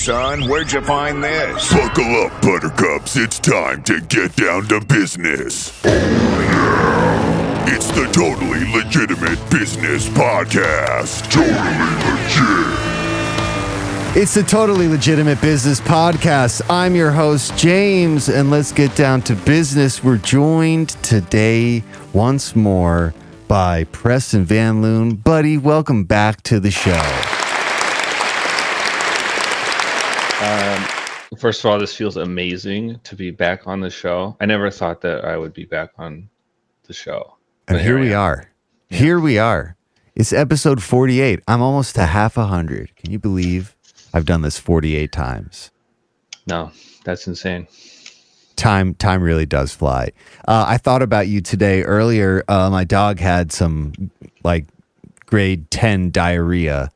son. Where'd you find this? Buckle up, buttercups. It's time to get down to business. Oh, yeah. It's the Totally Legitimate Business Podcast. Totally legit. It's the Totally Legitimate Business Podcast. I'm your host, James, and let's get down to business. We're joined today once more by Preston Van Loon. Buddy, welcome back to the show. First of all, this feels amazing to be back on the show. I never thought that I would be back on the show. And here we are. Yeah. Here we are. It's episode 48. I'm almost to half 100. Can you believe I've done this 48 times? No, that's insane. Time really does fly. I thought about you today earlier. My dog had some like grade 10 diarrhea.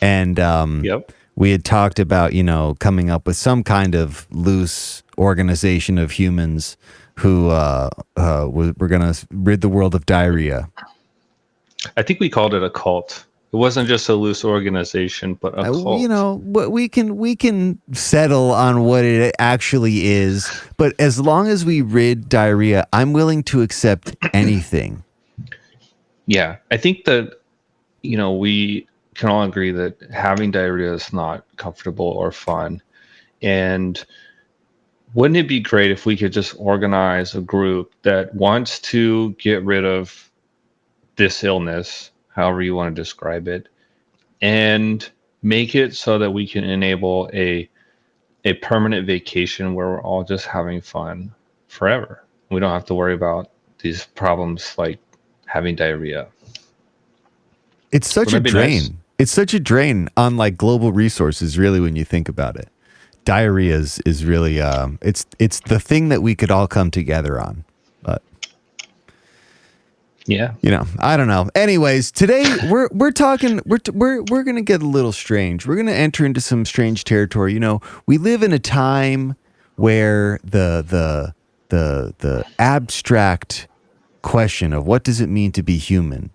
And yep. We had talked about, coming up with some kind of loose organization of humans who were going to rid the world of diarrhea. I think we called it a cult. It wasn't just a loose organization, but a cult. We can settle on what it actually is. But as long as we rid diarrhea, I'm willing to accept anything. Yeah, I think that, we can all agree that having diarrhea is not comfortable or fun. And wouldn't it be great if we could just organize a group that wants to get rid of this illness, however you want to describe it, and make it so that we can enable a permanent vacation where we're all just having fun forever. We don't have to worry about these problems like having diarrhea. It's such a drain. Nice? It's such a drain on like global resources, really, when you think about it. Diarrhea is really it's the thing that we could all come together on. But yeah, I don't know. Anyways, today we're talking. We're gonna get a little strange. We're gonna enter into some strange territory. We live in a time where the abstract question of what does it mean to be human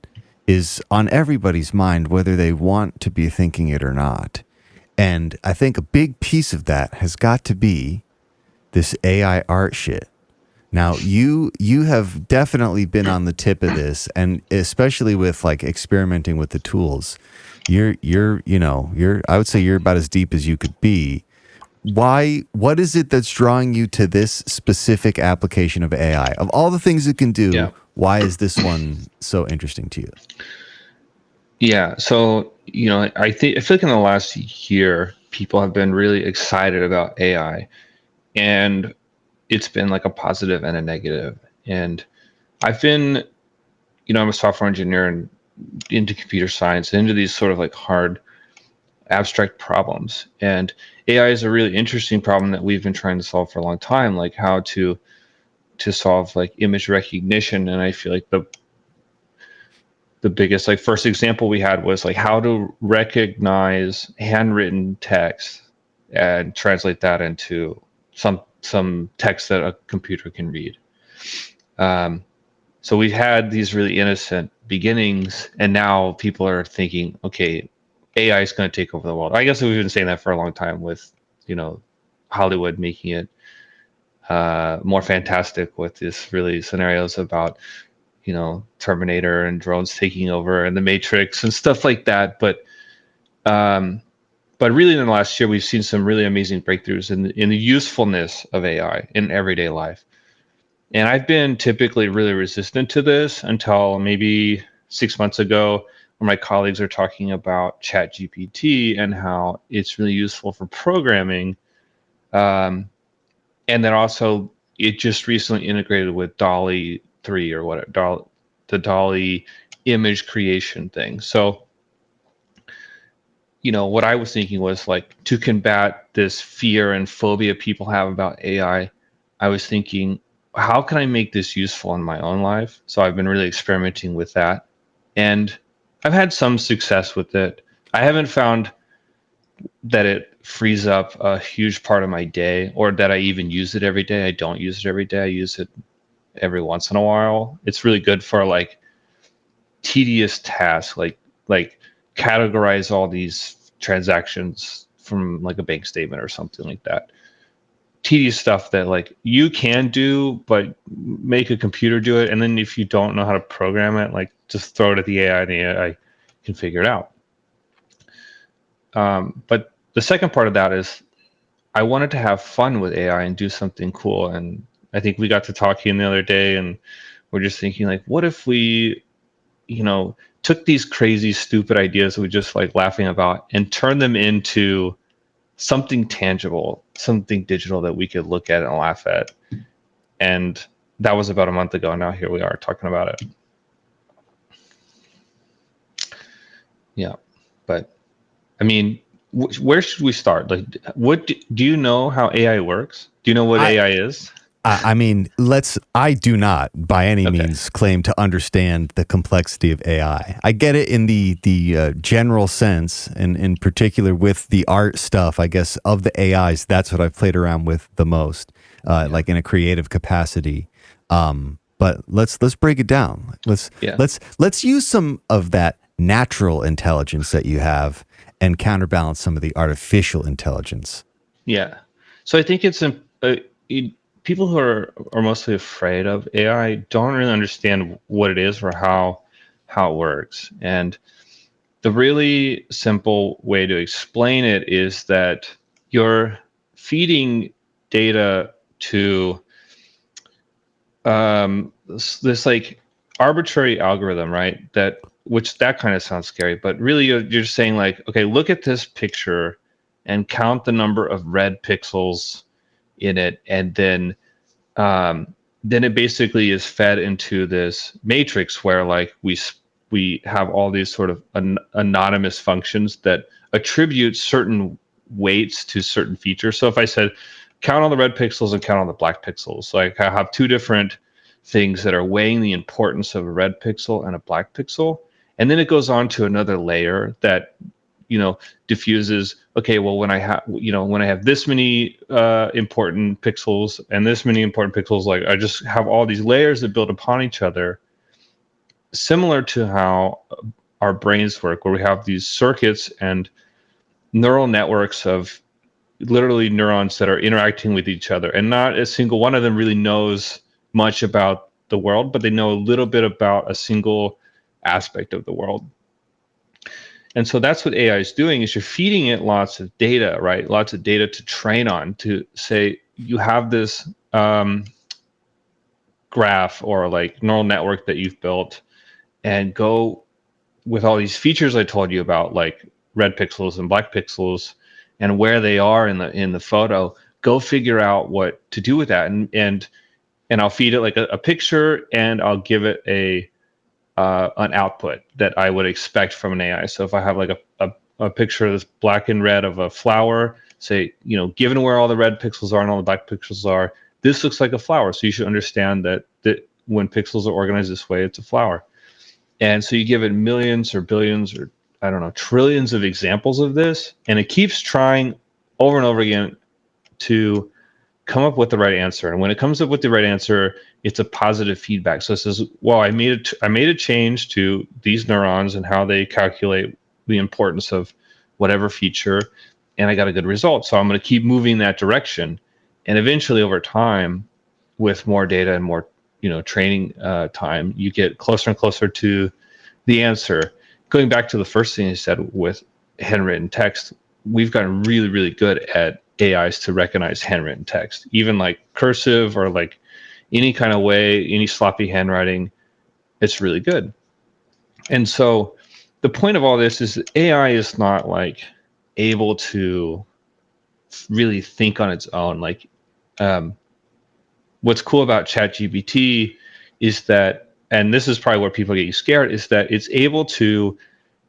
is on everybody's mind, whether they want to be thinking it or not. And I think a big piece of that has got to be this AI art shit. Now, you have definitely been on the tip of this, and especially with like experimenting with the tools. I would say you're about as deep as you could be. What is it that's drawing you to this specific application of AI? Of all the things it can do, why is this one so interesting to you? Yeah, so I feel like in the last year, people have been really excited about AI, and it's been like a positive and a negative. And I've been, I'm a software engineer and into computer science, into these sort of like hard, abstract problems. And AI is a really interesting problem that we've been trying to solve for a long time, like how to solve like image recognition. And I feel like the biggest like first example we had was like how to recognize handwritten text and translate that into some text that a computer can read. So we've had these really innocent beginnings, and now people are thinking, okay, AI is going to take over the world. I guess we've been saying that for a long time with, Hollywood making it more fantastic with these really scenarios about, Terminator and drones taking over and the Matrix and stuff like that. But really in the last year, we've seen some really amazing breakthroughs in the usefulness of AI in everyday life. And I've been typically really resistant to this until maybe 6 months ago, where my colleagues are talking about ChatGPT and how it's really useful for programming. And then also it just recently integrated with DALL-E 3 or whatever, the DALL-E image creation thing. So, what I was thinking was like to combat this fear and phobia people have about AI, I was thinking, how can I make this useful in my own life? So I've been really experimenting with that. And I've had some success with it. I haven't found that it frees up a huge part of my day or that I even use it every day. I don't use it every day. I use it every once in a while. It's really good for like tedious tasks, like categorize all these transactions from like a bank statement or something like that. Tedious stuff that like you can do, but make a computer do it. And then if you don't know how to program it, like just throw it at the AI and the AI can figure it out. But the second part of that is I wanted to have fun with AI and do something cool. And I think we got to talking the other day and we're just thinking like, what if we, took these crazy, stupid ideas that we just like laughing about and turn them into something tangible, something digital that we could look at and laugh at. And that was about a month ago. Now here we are talking about it. Yeah. But I mean, where should we start? Like, what do you know how AI works? Do you know what AI is? I mean, I do not by any means claim to understand the complexity of AI. I get it in the general sense, and in particular with the art stuff, I guess, of the AIs. That's what I've played around with the most, like in a creative capacity. But let's break it down. Let's use some of that natural intelligence that you have and counterbalance some of the artificial intelligence. Yeah. So I think it's people who are mostly afraid of AI don't really understand what it is or how it works. And the really simple way to explain it is that you're feeding data to this like arbitrary algorithm, right? Which kind of sounds scary, but really you're just saying like, okay, look at this picture and count the number of red pixels in it, and then it basically is fed into this matrix where like we have all these sort of anonymous functions that attribute certain weights to certain features. So if I said count all the red pixels and count all the black pixels, like I have two different things that are weighing the importance of a red pixel and a black pixel, and then it goes on to another layer that diffuses, okay, well, when I have this many important pixels and this many important pixels, like I just have all these layers that build upon each other, similar to how our brains work, where we have these circuits and neural networks of literally neurons that are interacting with each other, and not a single one of them really knows much about the world, but they know a little bit about a single aspect of the world. And so that's what AI is doing, is you're feeding it lots of data, right? Lots of data to train on, to say you have this graph or like neural network that you've built, and go with all these features I told you about, like red pixels and black pixels and where they are in the photo, go figure out what to do with that. And I'll feed it like a picture, and I'll give it an output that I would expect from an AI. So if I have like a picture that's black and red of a flower, say, given where all the red pixels are and all the black pixels are, this looks like a flower. So you should understand that when pixels are organized this way, it's a flower. And so you give it millions or billions or I don't know, trillions of examples of this, and it keeps trying over and over again to come up with the right answer. And when it comes up with the right answer, it's a positive feedback. So it says, well, I made a change to these neurons and how they calculate the importance of whatever feature, and I got a good result. So I'm going to keep moving that direction. And eventually over time, with more data and more training time, you get closer and closer to the answer. Going back to the first thing you said with handwritten text, we've gotten really, really good at AIs to recognize handwritten text, even like cursive or like any kind of way, any sloppy handwriting. It's really good. And so the point of all this is that AI is not like able to really think on its own. Like what's cool about ChatGPT is that, and this is probably where people get scared, is that it's able to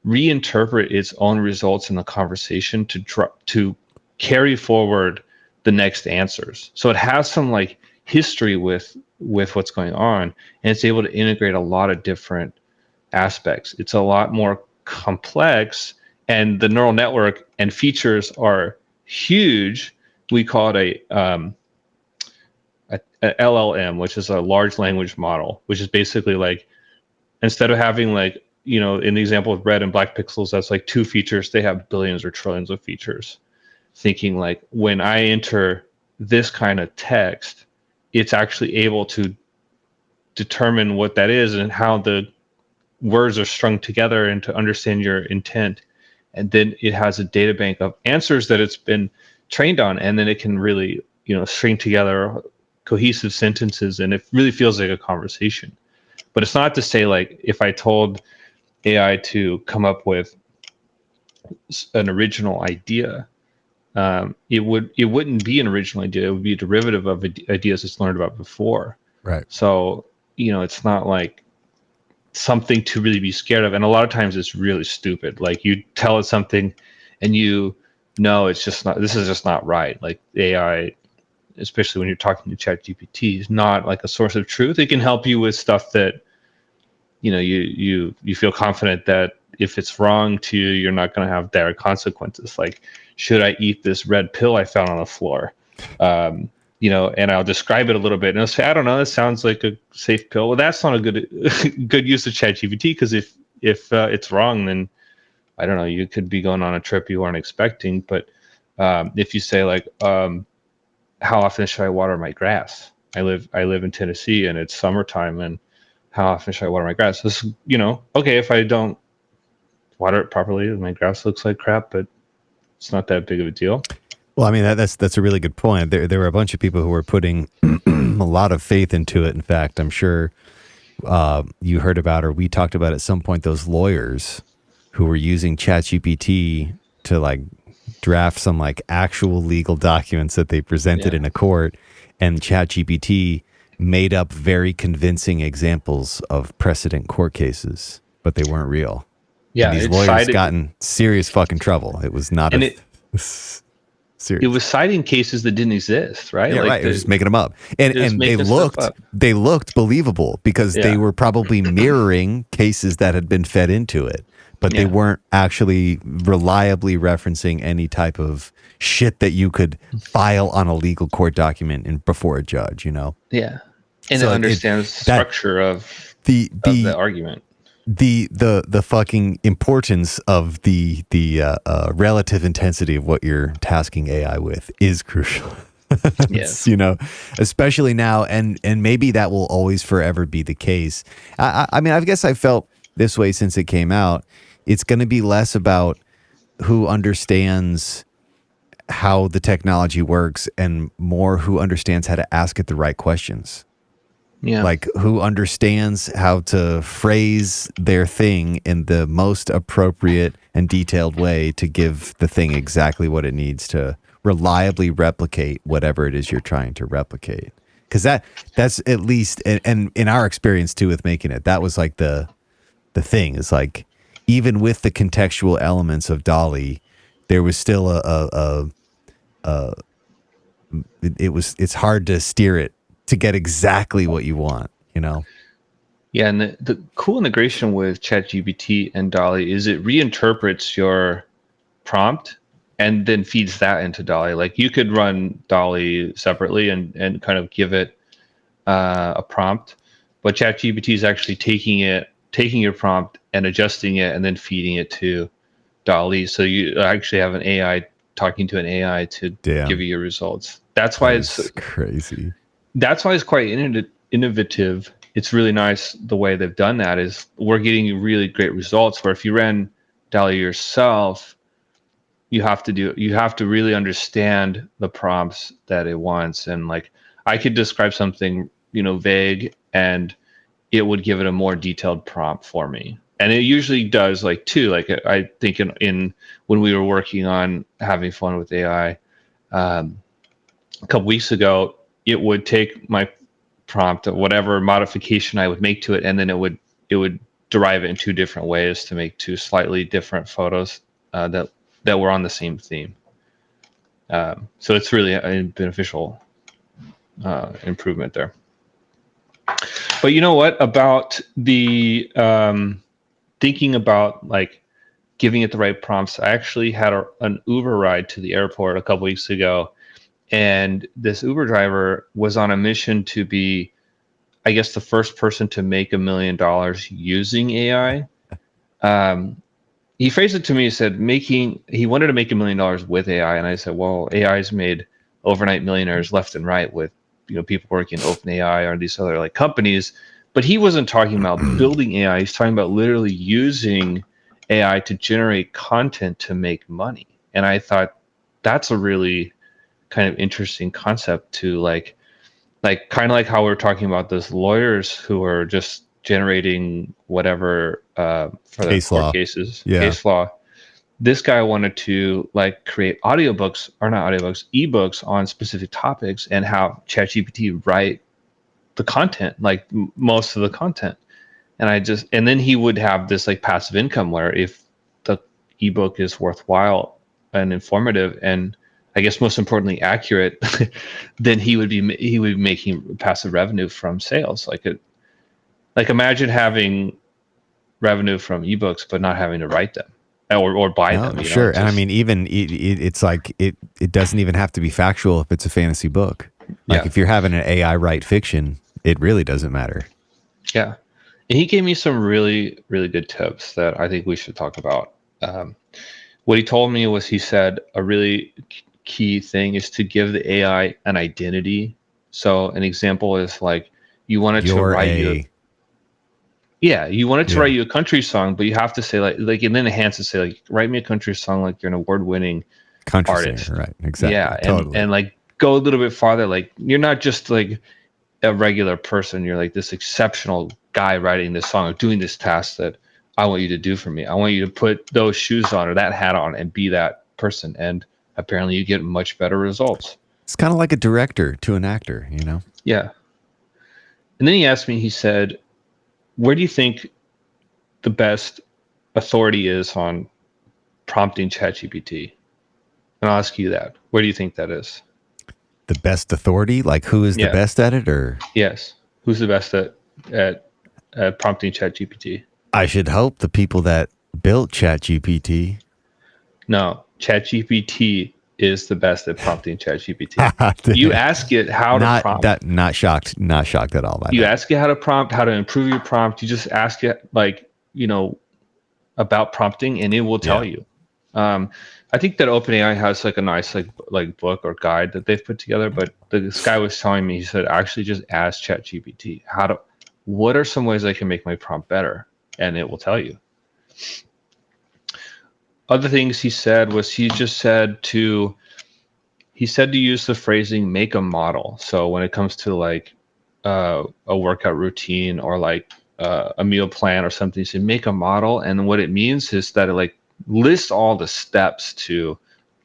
reinterpret its own results in the conversation to carry forward the next answers. So it has some like history with what's going on, and it's able to integrate a lot of different aspects. It's a lot more complex, and the neural network and features are huge. We call it a LLM, which is a large language model, which is basically like, instead of having like, in the example of red and black pixels, that's like 2 features, they have billions or trillions of features. thinking like, when I enter this kind of text, it's actually able to determine what that is and how the words are strung together and to understand your intent. And then it has a data bank of answers that it's been trained on, and then it can really, string together cohesive sentences, and it really feels like a conversation. But it's not to say like, if I told AI to come up with an original idea, it wouldn't be an original idea. It would be a derivative of ideas it's learned about before. Right. So, it's not like something to really be scared of. And a lot of times it's really stupid. Like, you tell it something and this is just not right. Like, AI, especially when you're talking to ChatGPT, is not like a source of truth. It can help you with stuff that, you feel confident that if it's wrong to you, you're not going to have direct consequences. Like, should I eat this red pill I found on the floor? And I'll describe it a little bit, and I'll say, I don't know, this sounds like a safe pill. Well, that's not a good use of ChatGPT, because if it's wrong, then I don't know, you could be going on a trip you weren't expecting. But if you say like, how often should I water my grass? I live in Tennessee, and it's summertime, and how often should I water my grass? This, okay, if I don't water it properly, my grass looks like crap, but it's not that big of a deal. Well, I mean, that's a really good point. There were a bunch of people who were putting a lot of faith into it. In fact, I'm sure you heard about, or we talked about at some point, those lawyers who were using ChatGPT to like draft some like actual legal documents that they presented in a court, and ChatGPT made up very convincing examples of precedent court cases, but they weren't real. Yeah, and these lawyers got in serious fucking trouble. It was not serious. It was citing cases that didn't exist, right? Yeah, like right. It was just making them up, and they looked believable because they were probably mirroring cases that had been fed into it, but they weren't actually reliably referencing any type of shit that you could file on a legal court document before a judge. Yeah, and so it understands the structure of the argument. The fucking importance of the relative intensity of what you're tasking AI with is crucial. Yes. Especially now, and maybe that will always forever be the case. I mean, I guess I felt this way since it came out. It's going to be less about who understands how the technology works and more who understands how to ask it the right questions. Yeah. Like, who understands how to phrase their thing in the most appropriate and detailed way to give the thing exactly what it needs to reliably replicate whatever it is you're trying to replicate. Because that's at least, and in our experience too with making it, that was like the thing. Is like, even with the contextual elements of DALL-E, there was still it's hard to steer it to get exactly what you want, Yeah, and the cool integration with ChatGPT and DALL-E is it reinterprets your prompt and then feeds that into DALL-E. Like, you could run DALL-E separately and kind of give it a prompt, but ChatGPT is actually taking your prompt and adjusting it and then feeding it to DALL-E. So you actually have an AI talking to an AI to give you your results. That's why it's crazy. That's why it's quite innovative. It's really nice the way they've done that. Is we're getting really great results where if you ran DALL-E yourself, you have to really understand the prompts that it wants. And like, I could describe something, vague, and it would give it a more detailed prompt for me. And it usually does, like, too. Like, I think in when we were working on having fun with AI a couple weeks ago, it would take my prompt, whatever modification I would make to it, and then it would derive it in two different ways to make two slightly different photos that were on the same theme. So it's really a beneficial improvement there. But you know what about the thinking about like giving it the right prompts? I actually had an Uber ride to the airport a couple weeks ago. And this Uber driver was on a mission to be, I guess, the first person to make $1 million using AI. he phrased it to me. He said he wanted to make $1 million with AI, and I said, well, AI's made overnight millionaires left and right with people working in OpenAI or these other like companies, but he wasn't talking about building AI. He's talking about literally using AI to generate content to make money. And I thought that's a really kind of interesting concept to like kind of like how we're talking about those lawyers who are just generating whatever for their court cases, case law. This guy wanted to like create audiobooks, or not audiobooks, ebooks on specific topics, and have ChatGPT write the content, like most of the content. And then he would have this like passive income where if the ebook is worthwhile and informative, and I guess most importantly accurate, then he would be making passive revenue from sales. Like imagine having revenue from ebooks but not having to write them or buy them. Sure. And I mean, even it's like it doesn't even have to be factual if it's a fantasy book. Like if you're having an AI write fiction, it really doesn't matter. Yeah. And he gave me some really, really good tips that I think we should talk about. What he told me was, he said a really key thing is to give the AI an identity. So an example is like you wanted to write write you a country song, but you have to say like and then enhance it, say like write me a country song like you're an award-winning country artist. Singer, right? Exactly. Yeah, totally. and like go a little bit farther. Like you're not just like a regular person. You're like this exceptional guy writing this song or doing this task that I want you to do for me. I want you to put those shoes on or that hat on and be that person. And apparently you get much better results. It's kind of like a director to an actor, Yeah. And then he asked me, he said, where do you think the best authority is on prompting ChatGPT? And I'll ask you that. Where do you think that is? The best authority? Like who is the best at it, or? Yes. Who's the best at prompting ChatGPT? I should hope the people that built ChatGPT. No, ChatGPT is the best at prompting ChatGPT. You ask it how to prompt. Not shocked at all by you that. Ask it how to prompt, how to improve your prompt. You just ask it about prompting, and it will tell you. I think that OpenAI has like a nice like book or guide that they've put together. But this guy was telling me, he said, actually just ask ChatGPT what are some ways I can make my prompt better, and it will tell you. Other things he said was he said to use the phrasing "make a model." So when it comes to like a workout routine or like a meal plan or something, he said make a model, and what it means is that it like lists all the steps to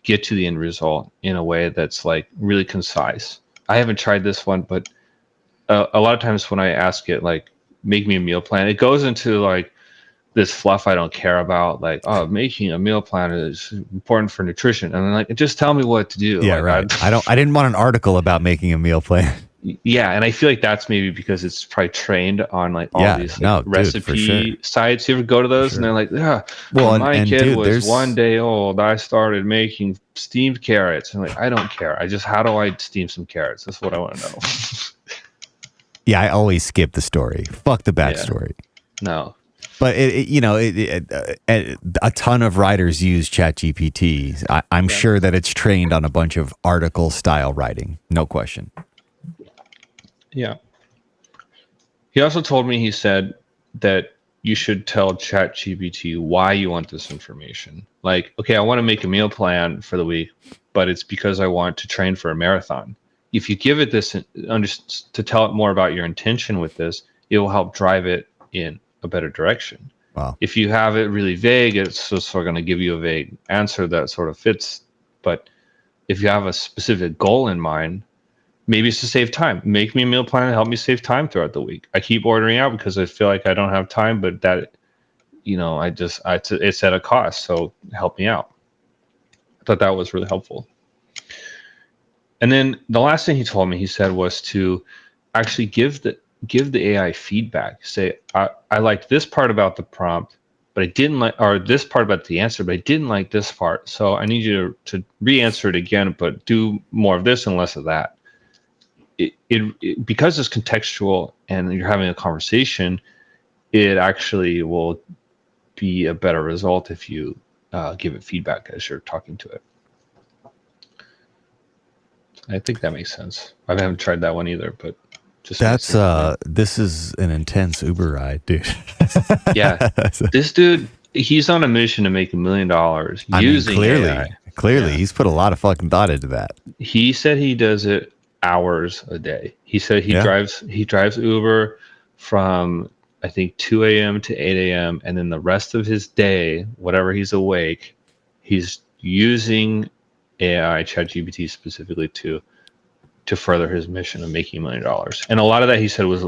get to the end result in a way that's like really concise. I haven't tried this one, but a lot of times when I ask it like make me a meal plan, it goes into like this fluff I don't care about, like, oh, making a meal plan is important for nutrition, and then like just tell me what to do. Yeah, like, right. I didn't want an article about making a meal plan. Yeah, and I feel like that's maybe because it's probably trained on like all these recipe sites. You ever go to those and they're like, yeah, well, when my kid was 1 day old, I started making steamed carrots. And like, I don't care. How do I steam some carrots? That's what I want to know. Yeah, I always skip the story. Fuck the backstory. No. But a ton of writers use ChatGPT. I'm sure that it's trained on a bunch of article style writing. No question. Yeah. He also told me, he said that you should tell ChatGPT why you want this information. Like, okay, I want to make a meal plan for the week, but it's because I want to train for a marathon. If you give it this to tell it more about your intention with this, it will help drive it in a better direction. Wow. If you have it really vague, it's just sort of going to give you a vague answer that sort of fits. But if you have a specific goal in mind, maybe it's to save time. Make me a meal plan and help me save time throughout the week. I keep ordering out because I feel like I don't have time, but that, it's at a cost. So help me out. I thought that was really helpful. And then the last thing he told me, he said, was to actually give the AI feedback. Say, I liked this part about the prompt, but I didn't like, or this part about the answer, but I didn't like this part. So I need you to re-answer it again, but do more of this and less of that. It because it's contextual and you're having a conversation, it actually will be a better result if you give it feedback as you're talking to it. I think that makes sense. I haven't tried that one either, but just this is an intense Uber ride, dude. Yeah, this dude, he's on a mission to make $1 million using AI. Clearly, he's put a lot of fucking thought into that. He said he does it hours a day. He said he drives Uber from I think 2 a.m. to 8 a.m. and then the rest of his day, whatever he's awake, he's using AI, ChatGPT specifically to further his mission of making $1 million. And a lot of that he said was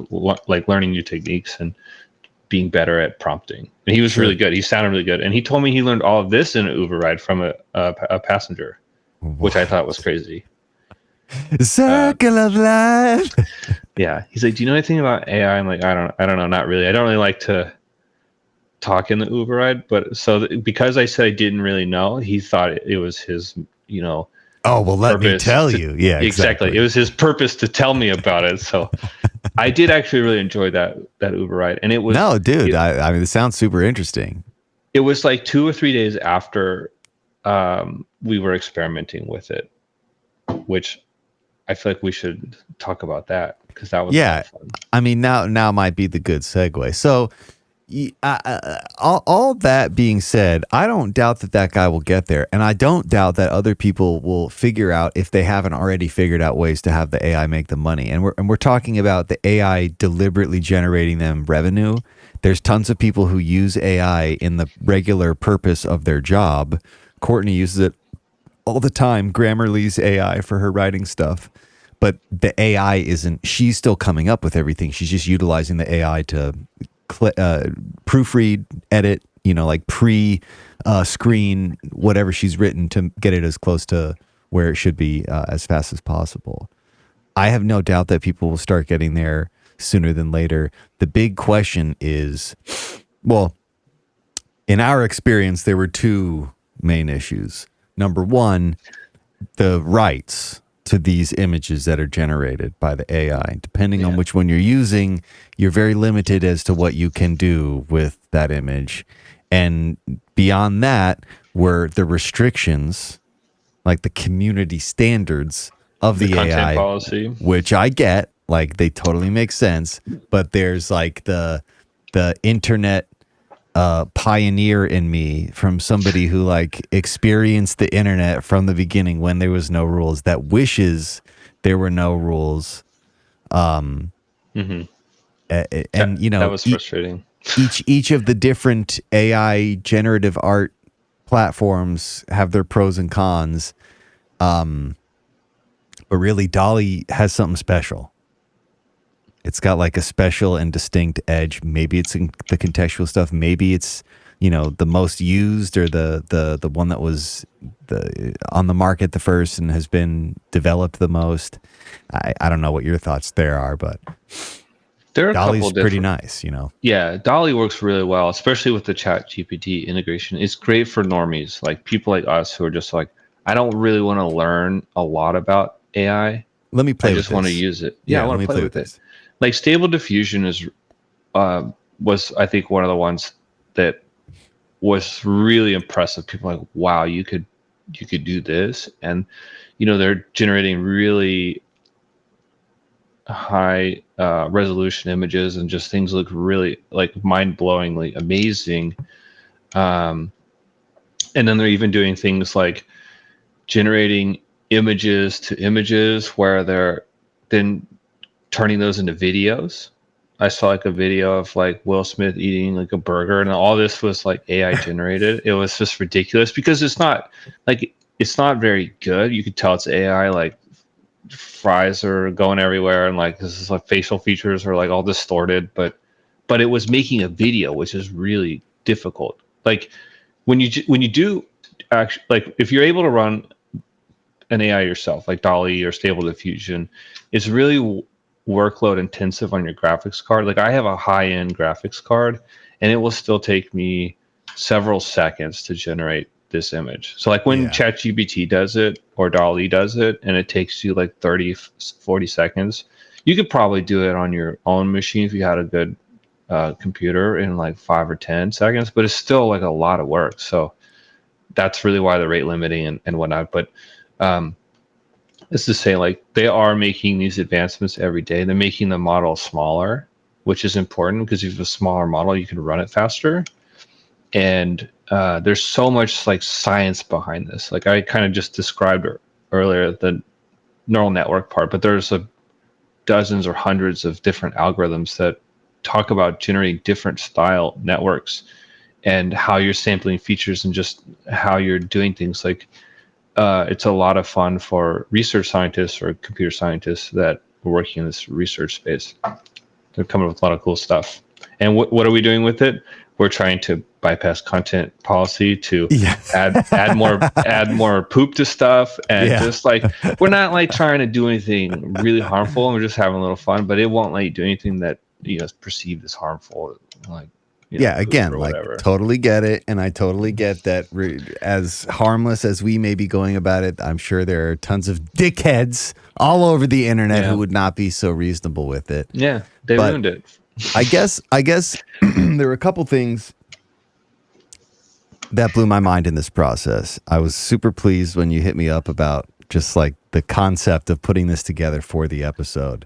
like learning new techniques and being better at prompting. And he was really good. He sounded really good. And he told me he learned all of this in an Uber ride from a passenger, which I thought was crazy. Circle of life. Yeah. He's like, do you know anything about AI? I'm like, I don't know. Not really. I don't really like to talk in the Uber ride. But because I said I didn't really know, he thought it was his, oh, well, let me tell you. Yeah, exactly. It was his purpose to tell me about it. So I did actually really enjoy that Uber ride. And it was no, dude. I mean, it sounds super interesting. It was like 2 or 3 days after we were experimenting with it, which I feel like we should talk about that because that was fun. I mean, now might be the good segue. So all that being said, I don't doubt that guy will get there. And I don't doubt that other people will figure out, if they haven't already figured out, ways to have the AI make them money. And we're talking about the AI deliberately generating them revenue. There's tons of people who use AI in the regular purpose of their job. Courtney uses it all the time. Grammarly's AI for her writing stuff. But the AI isn't, she's still coming up with everything. She's just utilizing the AI to proofread, edit, like pre-screen whatever she's written to get it as close to where it should be as fast as possible. I have no doubt that people will start getting there sooner than later. The big question is, well, in our experience, there were two main issues. Number one, the rights to these images that are generated by the AI. Depending on which one you're using, you're very limited as to what you can do with that image. And beyond that were the restrictions, like the community standards of the content AI policy, which I get, like they totally make sense. But there's like the internet pioneer in me, from somebody who like experienced the internet from the beginning when there was no rules, that wishes there were no rules. And that was frustrating. Each of the different AI generative art platforms have their pros and cons. But really, DALL-E has something special. It's got like a special and distinct edge. Maybe it's in the contextual stuff. Maybe it's, the most used, or the one that was on the market the first and has been developed the most. I don't know what your thoughts there are, but there are DALL-E's pretty nice, Yeah, DALL-E works really well, especially with the ChatGPT integration. It's great for normies, like people like us who are just like, I don't really want to learn a lot about AI. Let me play with this. I just want to use it. Yeah, I want to play with it. Like Stable Diffusion was I think one of the ones that was really impressive. People are like, wow, you could do this, and they're generating really high resolution images, and just things look really like mind-blowingly amazing. And then they're even doing things like generating images to images where they're then turning those into videos. I saw like a video of like Will Smith eating like a burger, and all this was like AI generated. It was just ridiculous because it's not very good. You could tell it's AI, like fries are going everywhere, and like this is like facial features are like all distorted, but it was making a video, which is really difficult. Like when you do actually, like if you're able to run an AI yourself, like DALL-E or Stable Diffusion, it's really workload intensive on your graphics card. Like I have a high-end graphics card, and it will still take me several seconds to generate this image. So like when ChatGPT does it or DALL-E does it, and it takes you like 30, 40 seconds, you could probably do it on your own machine if you had a good computer in like 5 or 10 seconds, but it's still like a lot of work. So that's really why the rate limiting and whatnot. But it's to say, like, they are making these advancements every day. They're making the model smaller, which is important because if you have a smaller model, you can run it faster. And there's so much like science behind this. Like I kind of just described earlier the neural network part, but there's dozens or hundreds of different algorithms that talk about generating different style networks and how you're sampling features and just how you're doing things. Like it's a lot of fun for research scientists or computer scientists that are working in this research space. They're coming up with a lot of cool stuff. And what are we doing with it? We're trying to bypass content policy to add more poop to stuff, and just like we're not like trying to do anything really harmful. We're just having a little fun, but it won't let you do anything that is perceived as harmful. Like again, like totally get it, and I totally get that. As harmless as we may be going about it, I'm sure there are tons of dickheads all over the internet who would not be so reasonable with it. Yeah, they ruined it. I guess there were a couple things that blew my mind in this process. I was super pleased when you hit me up about just like the concept of putting this together for the episode.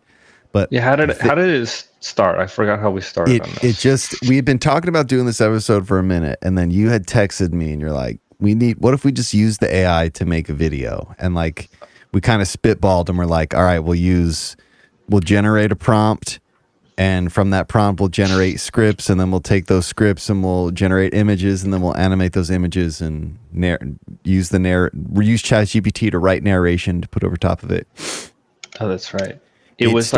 But how did it start? I forgot how we started on this. We had been talking about doing this episode for a minute, and then you had texted me and you're like, what if we just use the AI to make a video? And like we kind of spitballed and we're like, all right, we'll generate a prompt. And from that prompt, we'll generate scripts, and then we'll take those scripts and we'll generate images, and then we'll animate those images and use ChatGPT to write narration to put over top of it. Oh, that's right. It was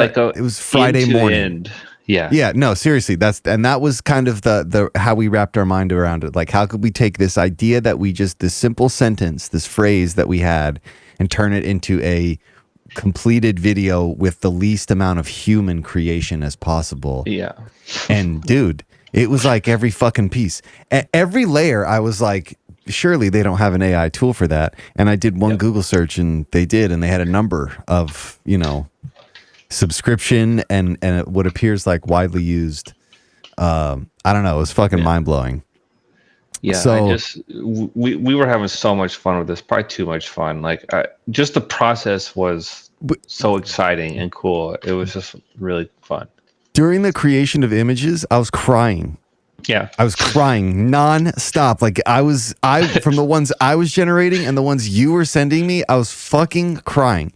Friday morning. End. Yeah. Yeah. No, seriously. That was kind of the how we wrapped our mind around it. Like, how could we take this idea that this simple sentence, this phrase that we had, and turn it into a completed video with the least amount of human creation as possible. Yeah. And dude, it was like every fucking piece. Every layer, I was like, surely they don't have an AI tool for that. And I did one Google search and they did, and they had a number of, subscription and what appears like widely used. I don't know. It was fucking mind blowing. Yeah, so we were having so much fun with this, probably too much fun. Like just the process was so exciting and cool. It was just really fun. During the creation of images, I was crying. Yeah, I was crying nonstop. Like I from the ones I was generating and the ones you were sending me, I was fucking crying.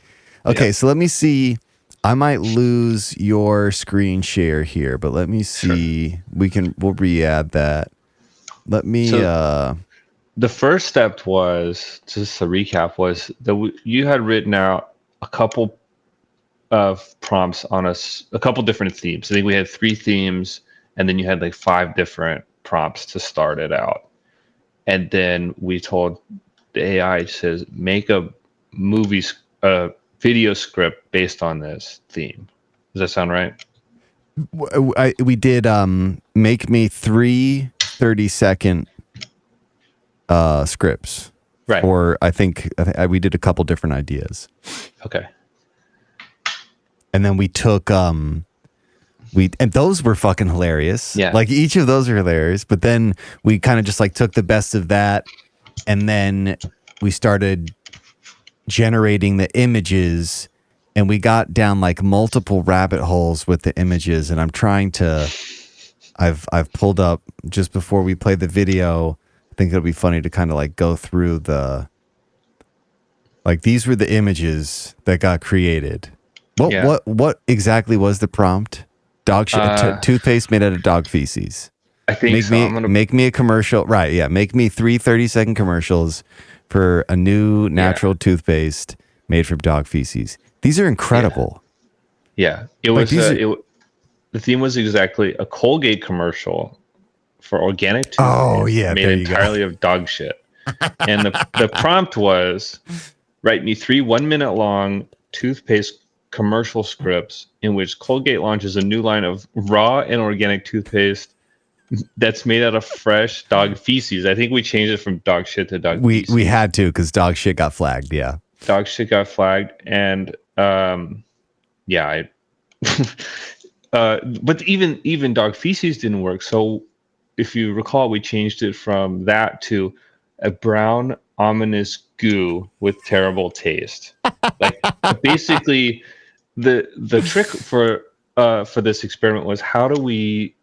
Okay, so let me see. I might lose your screen share here, but let me see. Sure. We'll re-add that. Let me. The first step was, just a recap, was that you had written out a couple of prompts on a couple different themes. I think we had 3 themes, and then you had like 5 different prompts to start it out. And then we told the AI, says, make a video script based on this theme. Does that sound right? We did make me 3 30-second scripts. Right. Or I think we did a couple different ideas. Okay. And then we took and those were fucking hilarious. Yeah. Like each of those are hilarious. But then we kind of just like took the best of that, and then we started generating the images, and we got down like multiple rabbit holes with the images. And I'm trying to. I've pulled up just before we play the video. I think it'll be funny to kind of like go through these were the images that got created. What exactly was the prompt? Dog shit, toothpaste made out of dog feces. I think make me a commercial. Right. Yeah. Make me 3 30-second commercials for a new natural toothpaste made from dog feces. These are incredible. Yeah. It was, the theme was exactly a Colgate commercial for organic toothpaste made entirely of dog shit. And the prompt was, write me 3 1-minute long toothpaste commercial scripts in which Colgate launches a new line of raw and organic toothpaste that's made out of fresh dog feces. I think we changed it from dog shit to dog feces. We had to, because dog shit got flagged. Yeah. Dog shit got flagged. And but even dog feces didn't work. So if you recall, we changed it from that to a brown ominous goo with terrible taste. Like basically, the trick for this experiment was how do we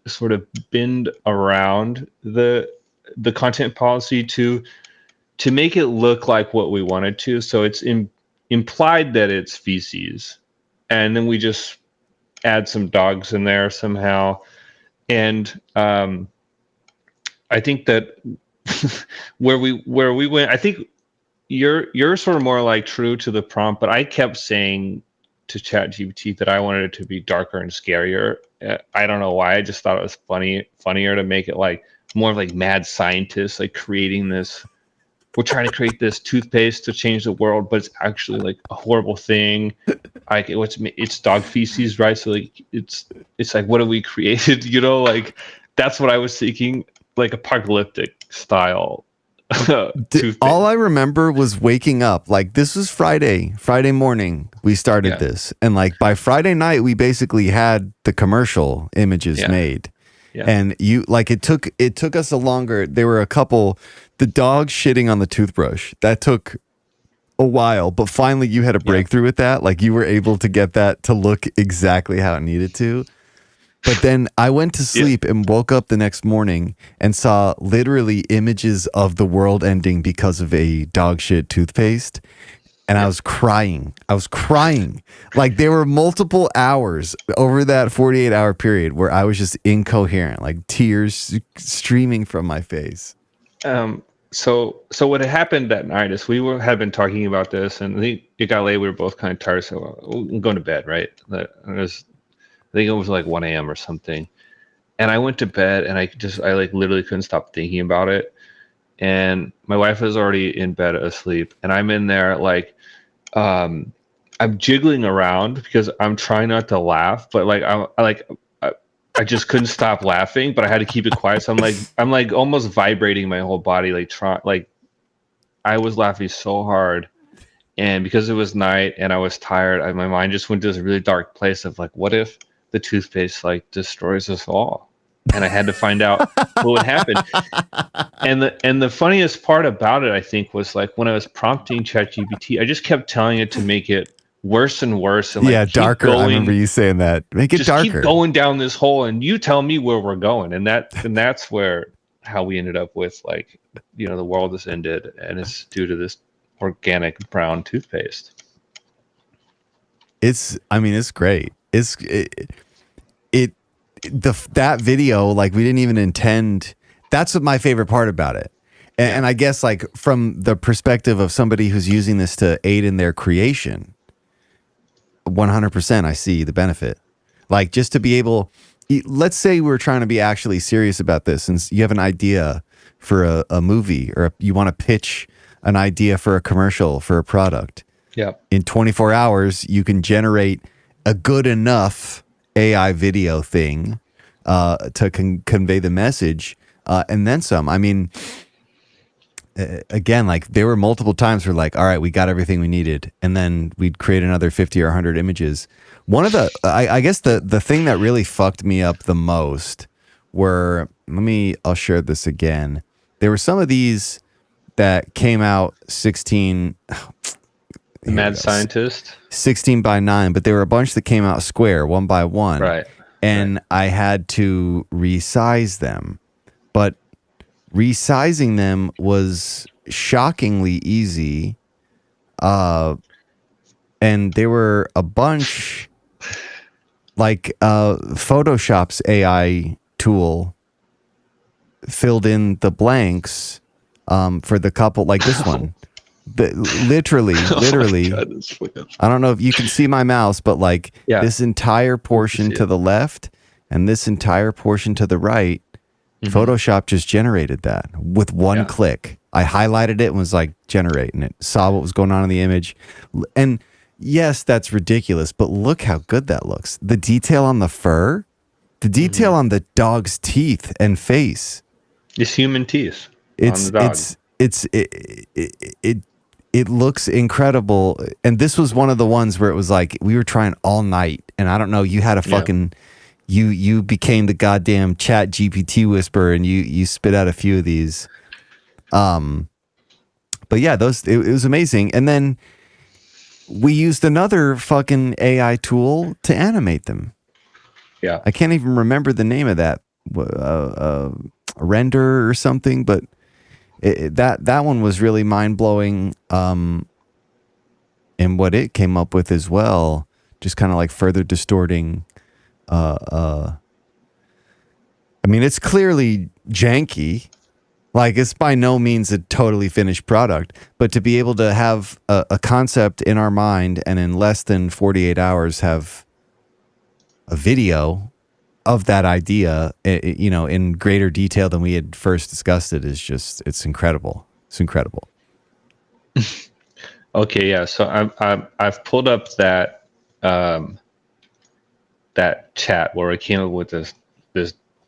sort of bend around the content policy to make it look like what we wanted to. So it's implied that it's feces, and then we just add some dogs in there somehow. And I think that where we went, I think you're sort of more like true to the prompt, but I kept saying to ChatGPT that I wanted it to be darker and scarier. I don't know why. I just thought it was funnier to make it like more of like mad scientists, like creating this. We're trying to create this toothpaste to change the world, but it's actually like a horrible thing. Like it's dog feces, right? So like it's like, what have we created? You know, like that's what I was thinking, like apocalyptic style. All I remember was waking up. Like this was Friday morning. We started this, and like by Friday night, we basically had the commercial images made. Yeah. And it took us a longer. There were a couple. The dog shitting on the toothbrush that took a while, but finally you had a breakthrough with that. Like you were able to get that to look exactly how it needed to. But then I went to sleep and woke up the next morning and saw literally images of the world ending because of a dog shit toothpaste. And I was crying. Like there were multiple hours over that 48-hour period where I was just incoherent, like tears streaming from my face. So what had happened that night is had been talking about this, and I think it got late. We were both kind of tired, so we're going to bed, right? I think it was like 1 a.m. or something. And I went to bed, and I like literally couldn't stop thinking about it. And my wife was already in bed asleep, and I'm in there like, I'm jiggling around because I'm trying not to laugh, but like I just couldn't stop laughing, but I had to keep it quiet. So I'm like almost vibrating my whole body, like I was laughing so hard. And because it was night and I was tired, my mind just went to this really dark place of like, what if the toothpaste like destroys us all? And I had to find out what would happen. And the funniest part about it, I think, was like when I was prompting ChatGPT, I just kept telling it to make it worse and worse. And like, darker. I remember you saying that. Make it just darker. Keep going down this hole, and you tell me where we're going. And that's how we ended up with like, you know, the world has ended, and it's due to this organic brown toothpaste. It's great. That video, like we didn't even intend. That's what my favorite part about it. And I guess like from the perspective of somebody who's using this to aid in their creation, 100% I see the benefit. Like just to be able, let's say we're trying to be actually serious about this, and you have an idea for a movie, or you want to pitch an idea for a commercial for a product. Yeah. In 24 hours, you can generate a good enough AI video thing to convey the message, and then some. I mean, again, like there were multiple times where like, all right, we got everything we needed, and then we'd create another 50 or 100 images. One of the, I guess the thing that really fucked me up the most were, I'll share this again. There were some of these that came out 16. The mad scientist 16 by 9, but there were a bunch that came out square, 1 by 1, right? And I had to resize them, but resizing them was shockingly easy. And there were a bunch, like Photoshop's AI tool filled in the blanks for the couple, like this one. Literally, God, I don't know if you can see my mouse, but like this entire portion to the left and this entire portion to the right, Photoshop just generated that with one click. I highlighted it and was like, generate, and it saw what was going on in the image. And yes, that's ridiculous, but look how good that looks. The detail on the fur, the detail on the dog's teeth and face. It's human teeth on the dog. it looks incredible. And this was one of the ones where it was like we were trying all night, and I don't know, you had a fucking you became the goddamn chat GPT whisperer, and you spit out a few of these. But yeah, it was amazing. And then we used another fucking AI tool to animate them. Yeah. I can't even remember the name of that, render or something, but that one was really mind blowing. And what it came up with as well, just kind of like further distorting. I mean, it's clearly janky. Like, it's by no means a totally finished product, but to be able to have a concept in our mind and in less than 48 hours have a video of that idea, in greater detail than we had first discussed it, is just, it's incredible. It's incredible. Okay, yeah. So I've pulled up that that chat where I came up with this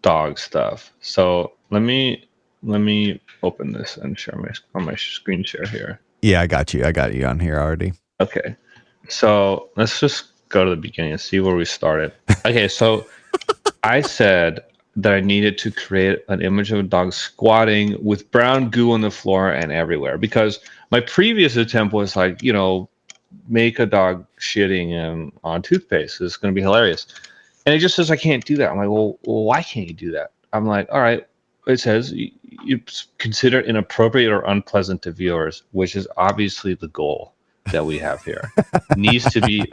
dog stuff. So let me open this and share on my screen share here. Yeah, I got you on here already. Okay, so let's just go to the beginning and see where we started. Okay, so I said that I needed to create an image of a dog squatting with brown goo on the floor and everywhere, because my previous attempt was like, make a dog shitting on toothpaste. It's going to be hilarious. And it just says I can't do that. I'm like, well, why can't you do that? I'm like, all right. It says you consider inappropriate or unpleasant to viewers, which is obviously the goal that we have here. It needs to be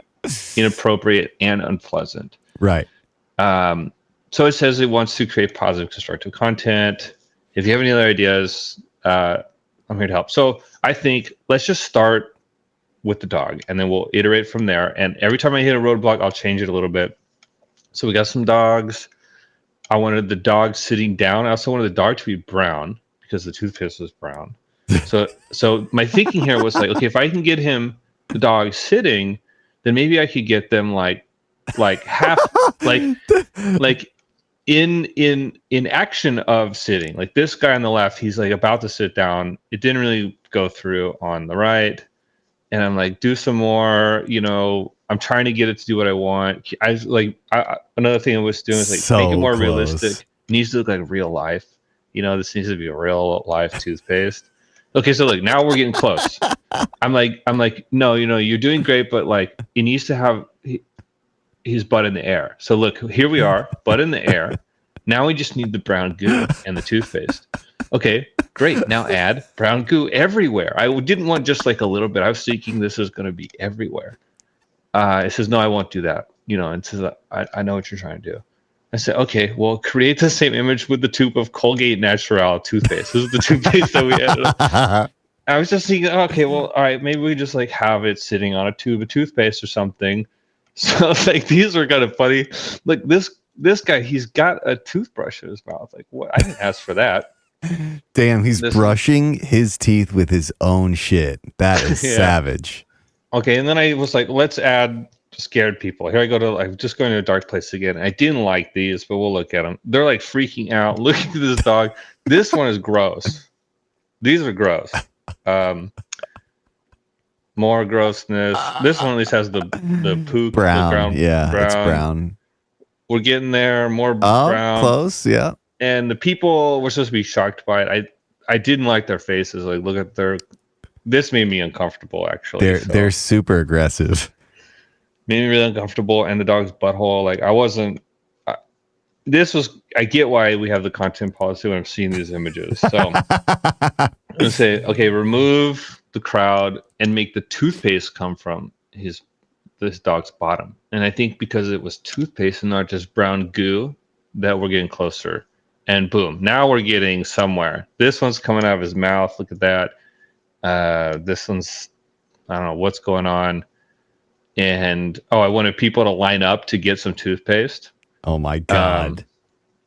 inappropriate and unpleasant. Right. So it says it wants to create positive, constructive content. If you have any other ideas, I'm here to help. So I think let's just start with the dog, and then we'll iterate from there. And every time I hit a roadblock, I'll change it a little bit. So we got some dogs. I wanted the dog sitting down. I also wanted the dog to be brown because the toothpaste was brown. So my thinking here was like, okay, if I can get the dog sitting, then maybe I could get them like half, like in action of sitting. Like this guy on the left, he's like about to sit down. It didn't really go through on the right. And I'm like, do some more, I'm trying to get it to do what I want. Another thing I was doing is like make it more realistic. It needs to look like real life. This needs to be a real life toothpaste. Okay, so like now we're getting close. I'm like, no, you're doing great, but like it needs to have his butt in the air. So look, here we are, butt in the air. Now we just need the brown goo and the toothpaste. Okay, great. Now add brown goo everywhere. I didn't want just like a little bit. I was thinking this is going to be everywhere. It says, no, I won't do that. And it says, I know what you're trying to do. I said, okay, well, create the same image with the tube of Colgate Natural toothpaste. This is the toothpaste that we added. I was just thinking, okay, well, all right, maybe we just like have it sitting on a tube of toothpaste or something. So like these are kind of funny. Like this guy, he's got a toothbrush in his mouth. Like what? I didn't ask for that. Damn, he's brushing his teeth with his own shit. That is savage. Okay, and then I was like, let's add scared people. Here I go I'm just going to a dark place again. I didn't like these, but we'll look at them. They're like freaking out, looking at this dog. This one is gross. These are gross. More grossness. This one at least has the poop. Brown. Brown. It's brown. We're getting there. More brown. Close, yeah. And the people were supposed to be shocked by it. I didn't like their faces. Like, look at this made me uncomfortable, actually. They're super aggressive. Made me really uncomfortable. And the dog's butthole, like, I wasn't. I get why we have the content policy when I'm seeing these images. So I'm going to say, okay, remove the crowd and make the toothpaste come from this dog's bottom. And I think because it was toothpaste and not just brown goo, that we're getting closer. And boom, now we're getting somewhere. This one's coming out of his mouth. Look at that. This one's, I don't know what's going on. And I wanted people to line up to get some toothpaste. Oh my God.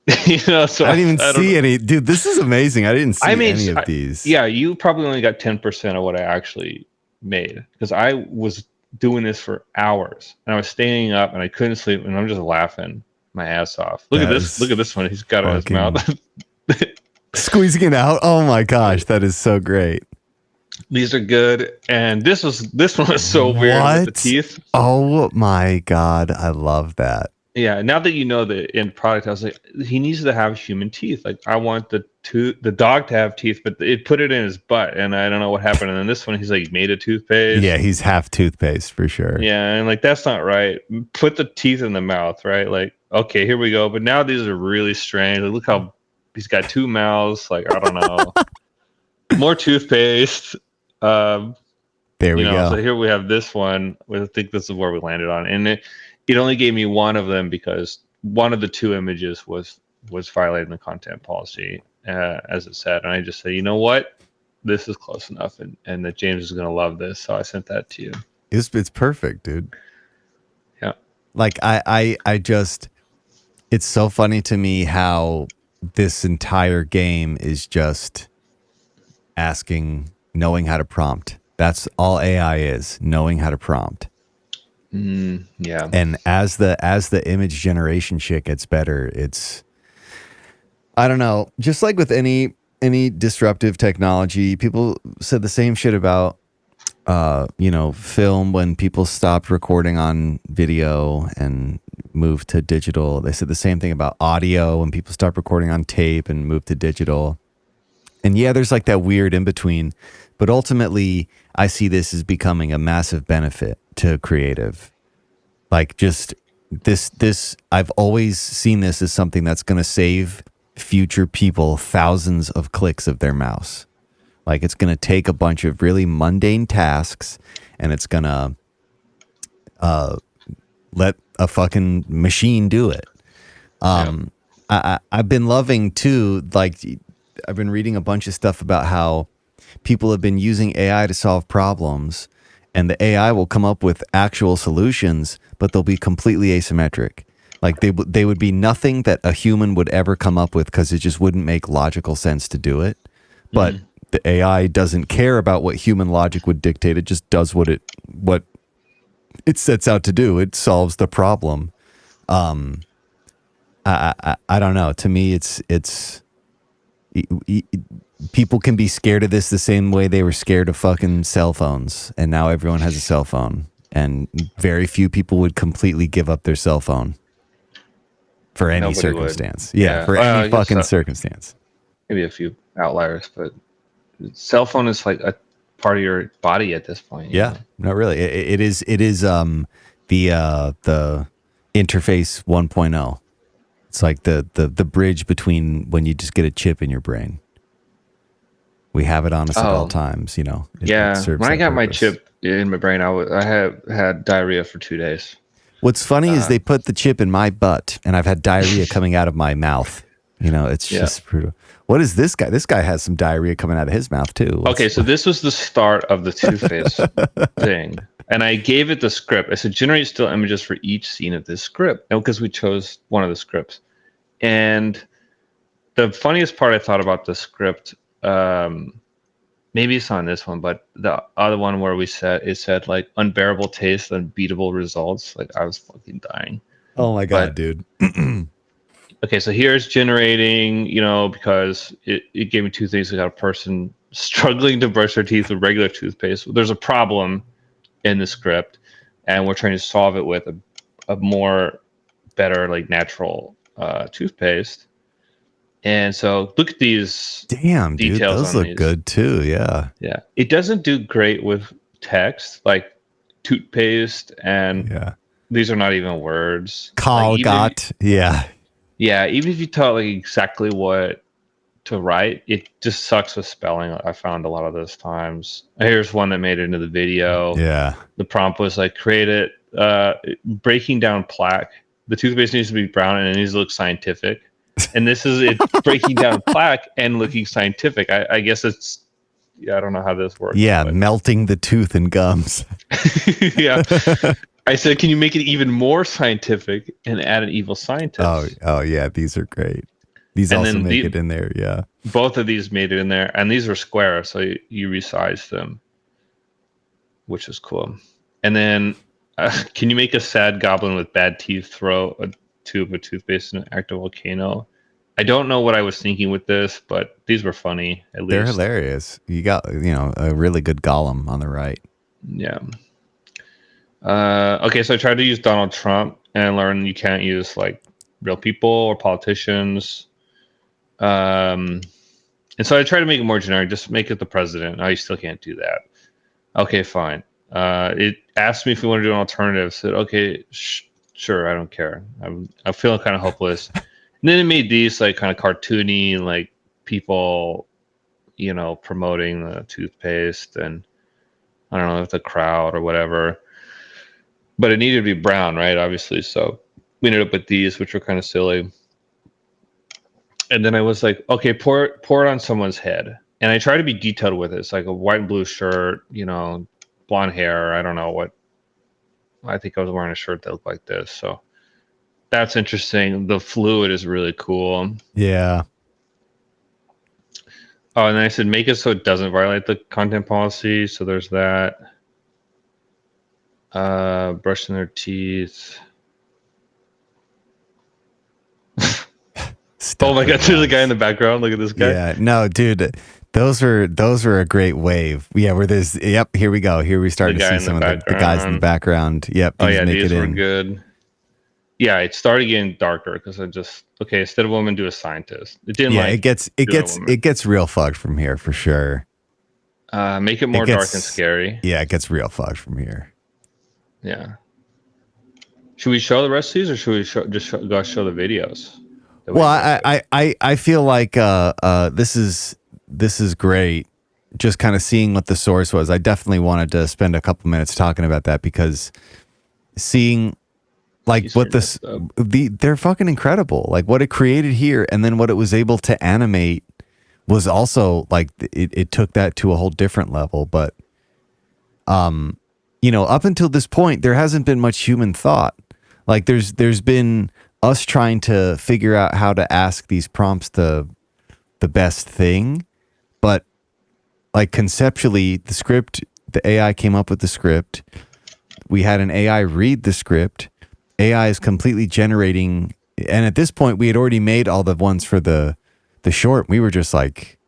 So I didn't even see any. Dude, this is amazing. I didn't see any of these. Yeah, you probably only got 10% of what I actually made, because I was doing this for hours and I was staying up and I couldn't sleep and I'm just laughing my ass off. Look at this one. He's got it in his mouth. Squeezing it out. Oh my gosh, that is so great. These are good. And this one was so weird with the teeth. Oh my God. I love that. Yeah, now that you know the end product, I was like, he needs to have human teeth. Like, I want the dog to have teeth, but it put it in his butt, and I don't know what happened. And then this one, he's like made a toothpaste. Yeah, he's half toothpaste for sure. Yeah, and like that's not right. Put the teeth in the mouth, right? Like, okay, here we go. But now these are really strange. Like, look how he's got two mouths. Like, I don't know, more toothpaste. There we go. So here we have this one. I think this is where we landed on, and it only gave me one of them because one of the two images was violating the content policy, as it said. And I just said, you know what? This is close enough, and that James is going to love this. So I sent that to you. It's perfect, dude. Yeah. Like, I just, it's so funny to me how this entire game is just knowing how to prompt. That's all AI is, knowing how to prompt. Yeah. And as the image generation shit gets better, it's, I don't know, just like with any disruptive technology, people said the same shit about film when people stopped recording on video and moved to digital. They said the same thing about audio when people stopped recording on tape and moved to digital. And yeah, there's like that weird in between, but ultimately I see this as becoming a massive benefit to creative. Like, just this I've always seen this as something that's going to save future people thousands of clicks of their mouse. Like, it's going to take a bunch of really mundane tasks and it's going to let a fucking machine do it. I've been loving too, like, I've been reading a bunch of stuff about how people have been using AI to solve problems, and the AI will come up with actual solutions, but they'll be completely asymmetric. Like, they would be nothing that a human would ever come up with because it just wouldn't make logical sense to do it. But the AI doesn't care about what human logic would dictate. It just does what it sets out to do. It solves the problem. I don't know. To me, it's people can be scared of this the same way they were scared of fucking cell phones, and now everyone has a cell phone, and very few people would completely give up their cell phone for any Nobody circumstance. would. Yeah, for any fucking circumstance. Maybe a few outliers, but cell phone is like a part of your body at this point. Yeah, no, really, it is the interface 1.0. It's like the bridge between when you just get a chip in your brain. We have it on us at all times, It when I got my chip in my brain, I had diarrhea for 2 days. What's funny is they put the chip in my butt, and I've had diarrhea coming out of my mouth. It's just brutal. What is this guy? This guy has some diarrhea coming out of his mouth too. So this was the start of the toothpaste thing. And I gave it the script. I said, generate still images for each scene of this script. And because we chose one of the scripts. And the funniest part I thought about the script, maybe it's on this one, but the other one where it said like unbearable taste, unbeatable results. Like, I was fucking dying. Oh my God, dude. Okay, so here's generating, because it gave me two things. I got a person struggling to brush their teeth with regular toothpaste. There's a problem in the script, and we're trying to solve it with a more better, like, natural toothpaste. And so look at these damn details. Dude, those look good too. Yeah. It doesn't do great with text, like toothpaste, and these are not even words. Colgate. Yeah, even if you tell it like exactly what to write, it just sucks with spelling. I found a lot of those times. Here's one that made it into the video. Yeah. The prompt was like, create it, breaking down plaque. The toothpaste needs to be brown and it needs to look scientific. And this is it breaking down plaque and looking scientific. I guess it's, I don't know how this works. Yeah, but melting the tooth and gums. Yeah. I said, can you make it even more scientific and add an evil scientist? Oh yeah, these are great. These and also make it in there, yeah. Both of these made it in there, and these were square, so you resized them, which is cool. And then, can you make a sad goblin with bad teeth throw a tube of toothpaste in an active volcano? I don't know what I was thinking with this, but these were funny. At least They're hilarious. You got a really good Gollum on the right. Yeah. Okay, so I tried to use Donald Trump and learned you can't use like real people or politicians. And so I tried to make it more generic, just make it the president. Oh, you still can't do that. Okay, fine. It asked me if we want to do an alternative. I said, okay, sure, I don't care. I'm feeling kind of hopeless. And then it made these like kind of cartoony, like people, promoting the toothpaste and I don't know if the crowd or whatever. But it needed to be brown, right? Obviously. So we ended up with these, which were kind of silly. And then I was like, okay, pour it on someone's head. And I try to be detailed with it. It's like a white and blue shirt, blonde hair. I don't know what. I think I was wearing a shirt that looked like this. So that's interesting. The fluid is really cool. Yeah. Oh, and then I said, make it so it doesn't violate the content policy. So there's that. Brushing their teeth. Oh my God, there's a guy in the background. Look at this guy. Yeah, no, dude, those were a great wave. Yeah, where there's, yep, here we go. Here we start to see some of the guys in the background. Yep. Oh yeah, these were good. Yeah, it started getting darker because instead of woman, do a scientist. It didn't. Yeah, it gets real fucked from here for sure. Make it more dark and scary. Yeah, it gets real fucked from here. Yeah. Should we show the rest of these, or should we show the videos? Well, I feel like this is great. Just kind of seeing what the source was. I definitely wanted to spend a couple minutes talking about that because seeing like what they're fucking incredible. Like what it created here, and then what it was able to animate was also like it took that to a whole different level. But up until this point, there hasn't been much human thought. Like there's been us trying to figure out how to ask these prompts the best thing, but like conceptually, the AI came up with the script. We had an AI read the script. AI is completely generating, and at this point, we had already made all the ones for the short. We were just like,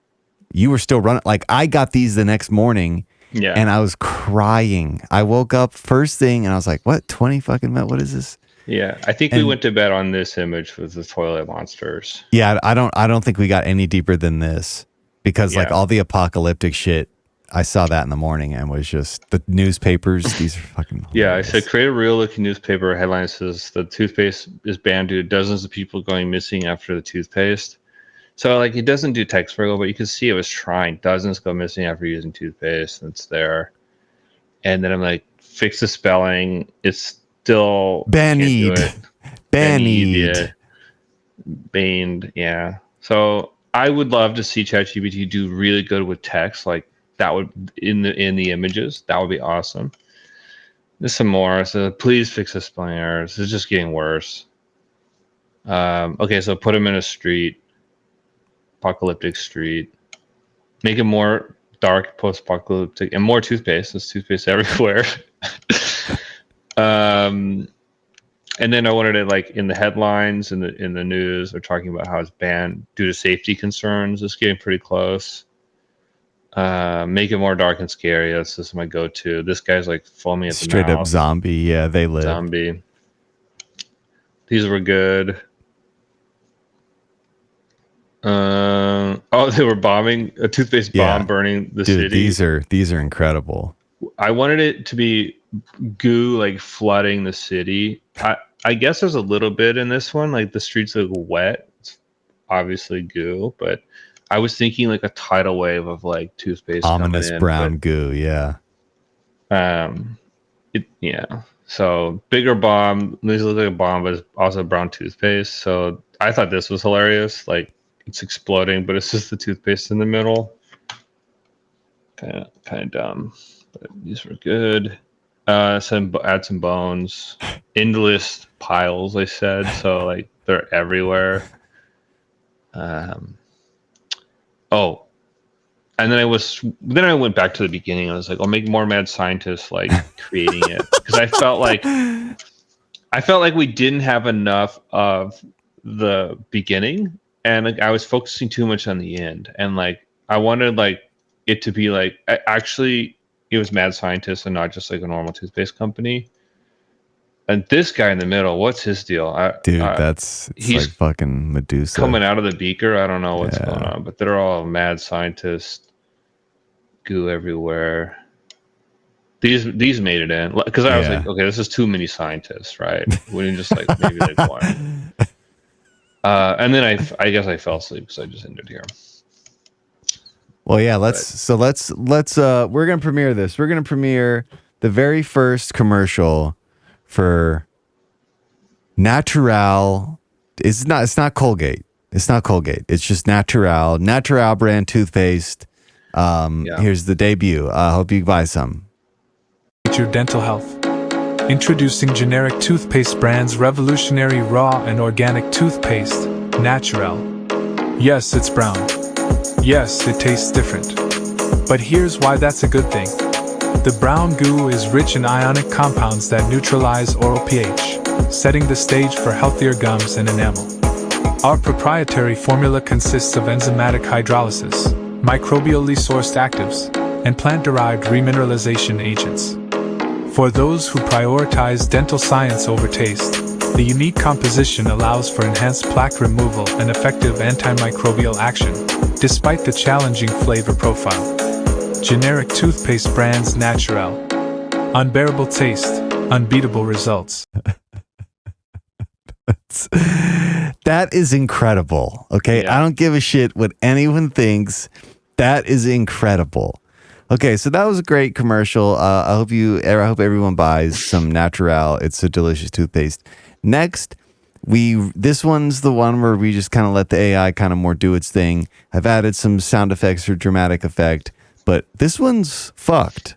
you were still running. Like I got these the next morning. Yeah. And I was crying. I woke up first thing and I was like, what? 20 fucking minutes? What is this? Yeah. I think we went to bed on this image with the toilet monsters. Yeah. I don't think we got any deeper than this because like all the apocalyptic shit, I saw that in the morning and was just the newspapers. These are fucking hilarious. Yeah. I said, create a real looking newspaper headline says the toothpaste is banned due to dozens of people going missing after the toothpaste. So like it doesn't do text very well, but you can see it was trying. Dozens go missing after using toothpaste. And it's there. And then I'm like, fix the spelling. It's still banned. Banned. Yeah. So I would love to see ChatGPT do really good with text, like that would in the images. That would be awesome. There's some more. So please fix the spelling errors. It's just getting worse. Okay, so put them in a street. Apocalyptic street, make it more dark, post-apocalyptic, and more toothpaste. There's toothpaste everywhere. And then I wanted it like in the headlines in the news. They're talking about how it's banned due to safety concerns. It's getting pretty close. Make it more dark and scary. That's just my go-to. This guy's like foaming at the mouth. Straight up zombie. Yeah, they live. Zombie. These were good. They were bombing a toothpaste bomb, burning the city. These are incredible. I wanted it to be goo like flooding the city. I guess there's a little bit in this one, like the streets look wet. It's obviously goo, but I was thinking like a tidal wave of like toothpaste. Ominous brown goo, yeah. So bigger bomb. These look like a bomb, but it's also brown toothpaste. So I thought this was hilarious. Like it's exploding, but it's just the toothpaste in the middle. Kind of dumb, but these were good. Add some bones. Endless piles, they said. So like they're everywhere. And then I went back to the beginning. I was like, I'll make more mad scientists like creating it because I felt like we didn't have enough of the beginning, and like, I was focusing too much on the end, and like I wanted like it to be like actually it was mad scientist and not just like a normal toothpaste company. And this guy in the middle, what's his deal? Dude, he's like fucking Medusa coming out of the beaker. I don't know what's going on, but they're all mad scientists, goo everywhere. These made it in because I was like, okay, this is too many scientists, right? We didn't just like maybe like one. And then I guess I fell asleep because I just ended here. Well, yeah, let's we're gonna premiere this. We're gonna premiere the very first commercial for Natural. It's not Colgate. It's not Colgate. It's just Natural brand toothpaste. Here's the debut. I hope you buy some. Your dental health. Introducing generic toothpaste brand's revolutionary raw and organic toothpaste, Natural. Yes, it's brown. Yes, it tastes different. But here's why that's a good thing. The brown goo is rich in ionic compounds that neutralize oral pH, setting the stage for healthier gums and enamel. Our proprietary formula consists of enzymatic hydrolysis, microbially sourced actives, and plant-derived remineralization agents. For those who prioritize dental science over taste, the unique composition allows for enhanced plaque removal and effective antimicrobial action, despite the challenging flavor profile. Generic toothpaste brands Natural. Unbearable taste, unbeatable results. That is incredible. Okay, yeah. I don't give a shit what anyone thinks. That is incredible. Okay, so that was a great commercial. I hope everyone buys some Natural. It's a delicious toothpaste. Next, this one's the one where we just kind of let the AI kind of more do its thing. I've added some sound effects for dramatic effect, but this one's fucked.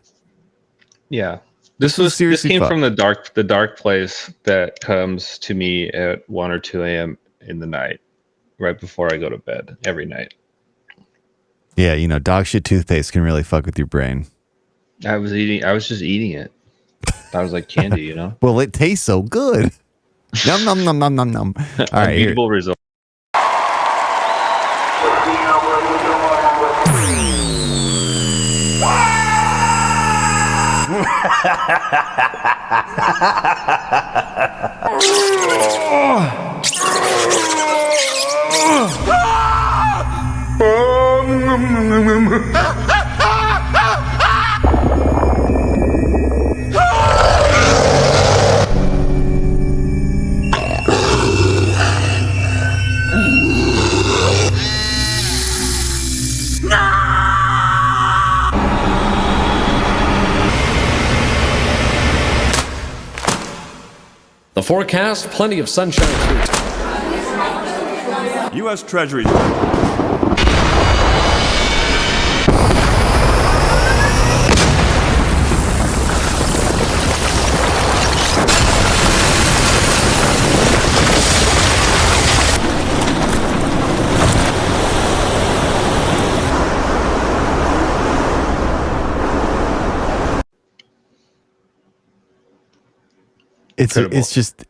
Yeah, this came from the dark place that comes to me at 1 or 2 a.m. in the night, right before I go to bed every night. Yeah, dog shit toothpaste can really fuck with your brain. I was just eating it. I was like candy, Well, it tastes so good. Num num num num num num. All right, unbeatable result. The forecast, plenty of sunshine through. U.S. Treasury.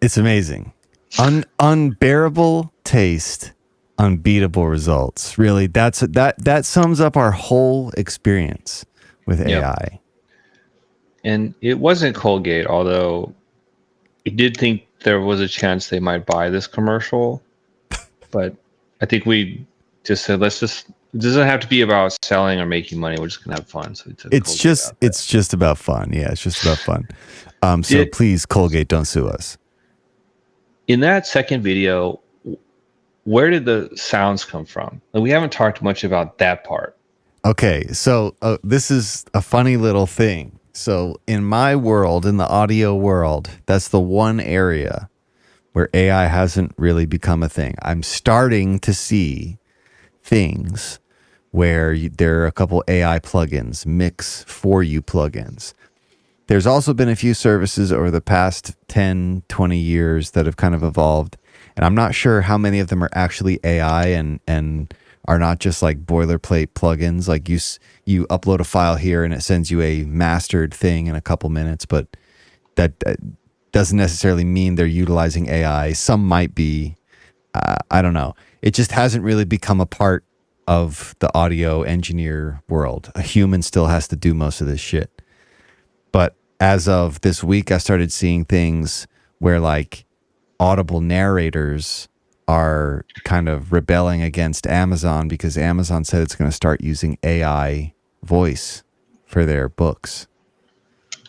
It's amazing. Unbearable taste, unbeatable results. Really, that sums up our whole experience with AI. And it wasn't Colgate, although I did think there was a chance they might buy this commercial. But I think we just said, it doesn't have to be about selling or making money. We're just gonna have fun. So it's just about fun. Yeah, it's just about fun. So please, Colgate, don't sue us. In that second video, where did the sounds come from? Like, we haven't talked much about that part. Okay, so this is a funny little thing. So in my world, in the audio world, that's the one area where AI hasn't really become a thing. I'm starting to see things where there are a couple AI plugins, mix for you plugins. There's also been a few services over the past 10, 20 years that have kind of evolved. And I'm not sure how many of them are actually AI and are not just like boilerplate plugins. Like you upload a file here and it sends you a mastered thing in a couple minutes, but that doesn't necessarily mean they're utilizing AI. Some might be. I don't know. It just hasn't really become a part of the audio engineer world. A human still has to do most of this shit. But as of this week, I started seeing things where like audible narrators are kind of rebelling against Amazon because Amazon said it's going to start using AI voice for their books.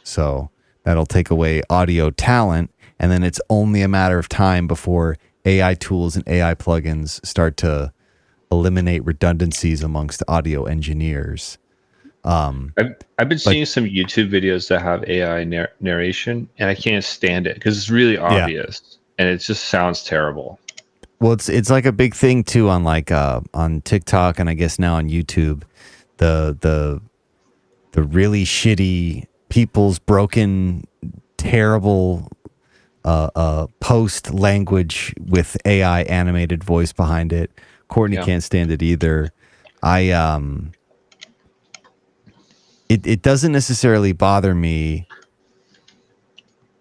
So that'll take away audio talent, and then it's only a matter of time before AI tools and AI plugins start to eliminate redundancies amongst audio engineers. I've been seeing some YouTube videos that have AI narration, and I can't stand it because it's really obvious and it just sounds terrible. Well, it's like a big thing too on like on TikTok and I guess now on YouTube. The really shitty people's broken, terrible post language with AI animated voice behind it. Courtney can't stand it either. It doesn't necessarily bother me,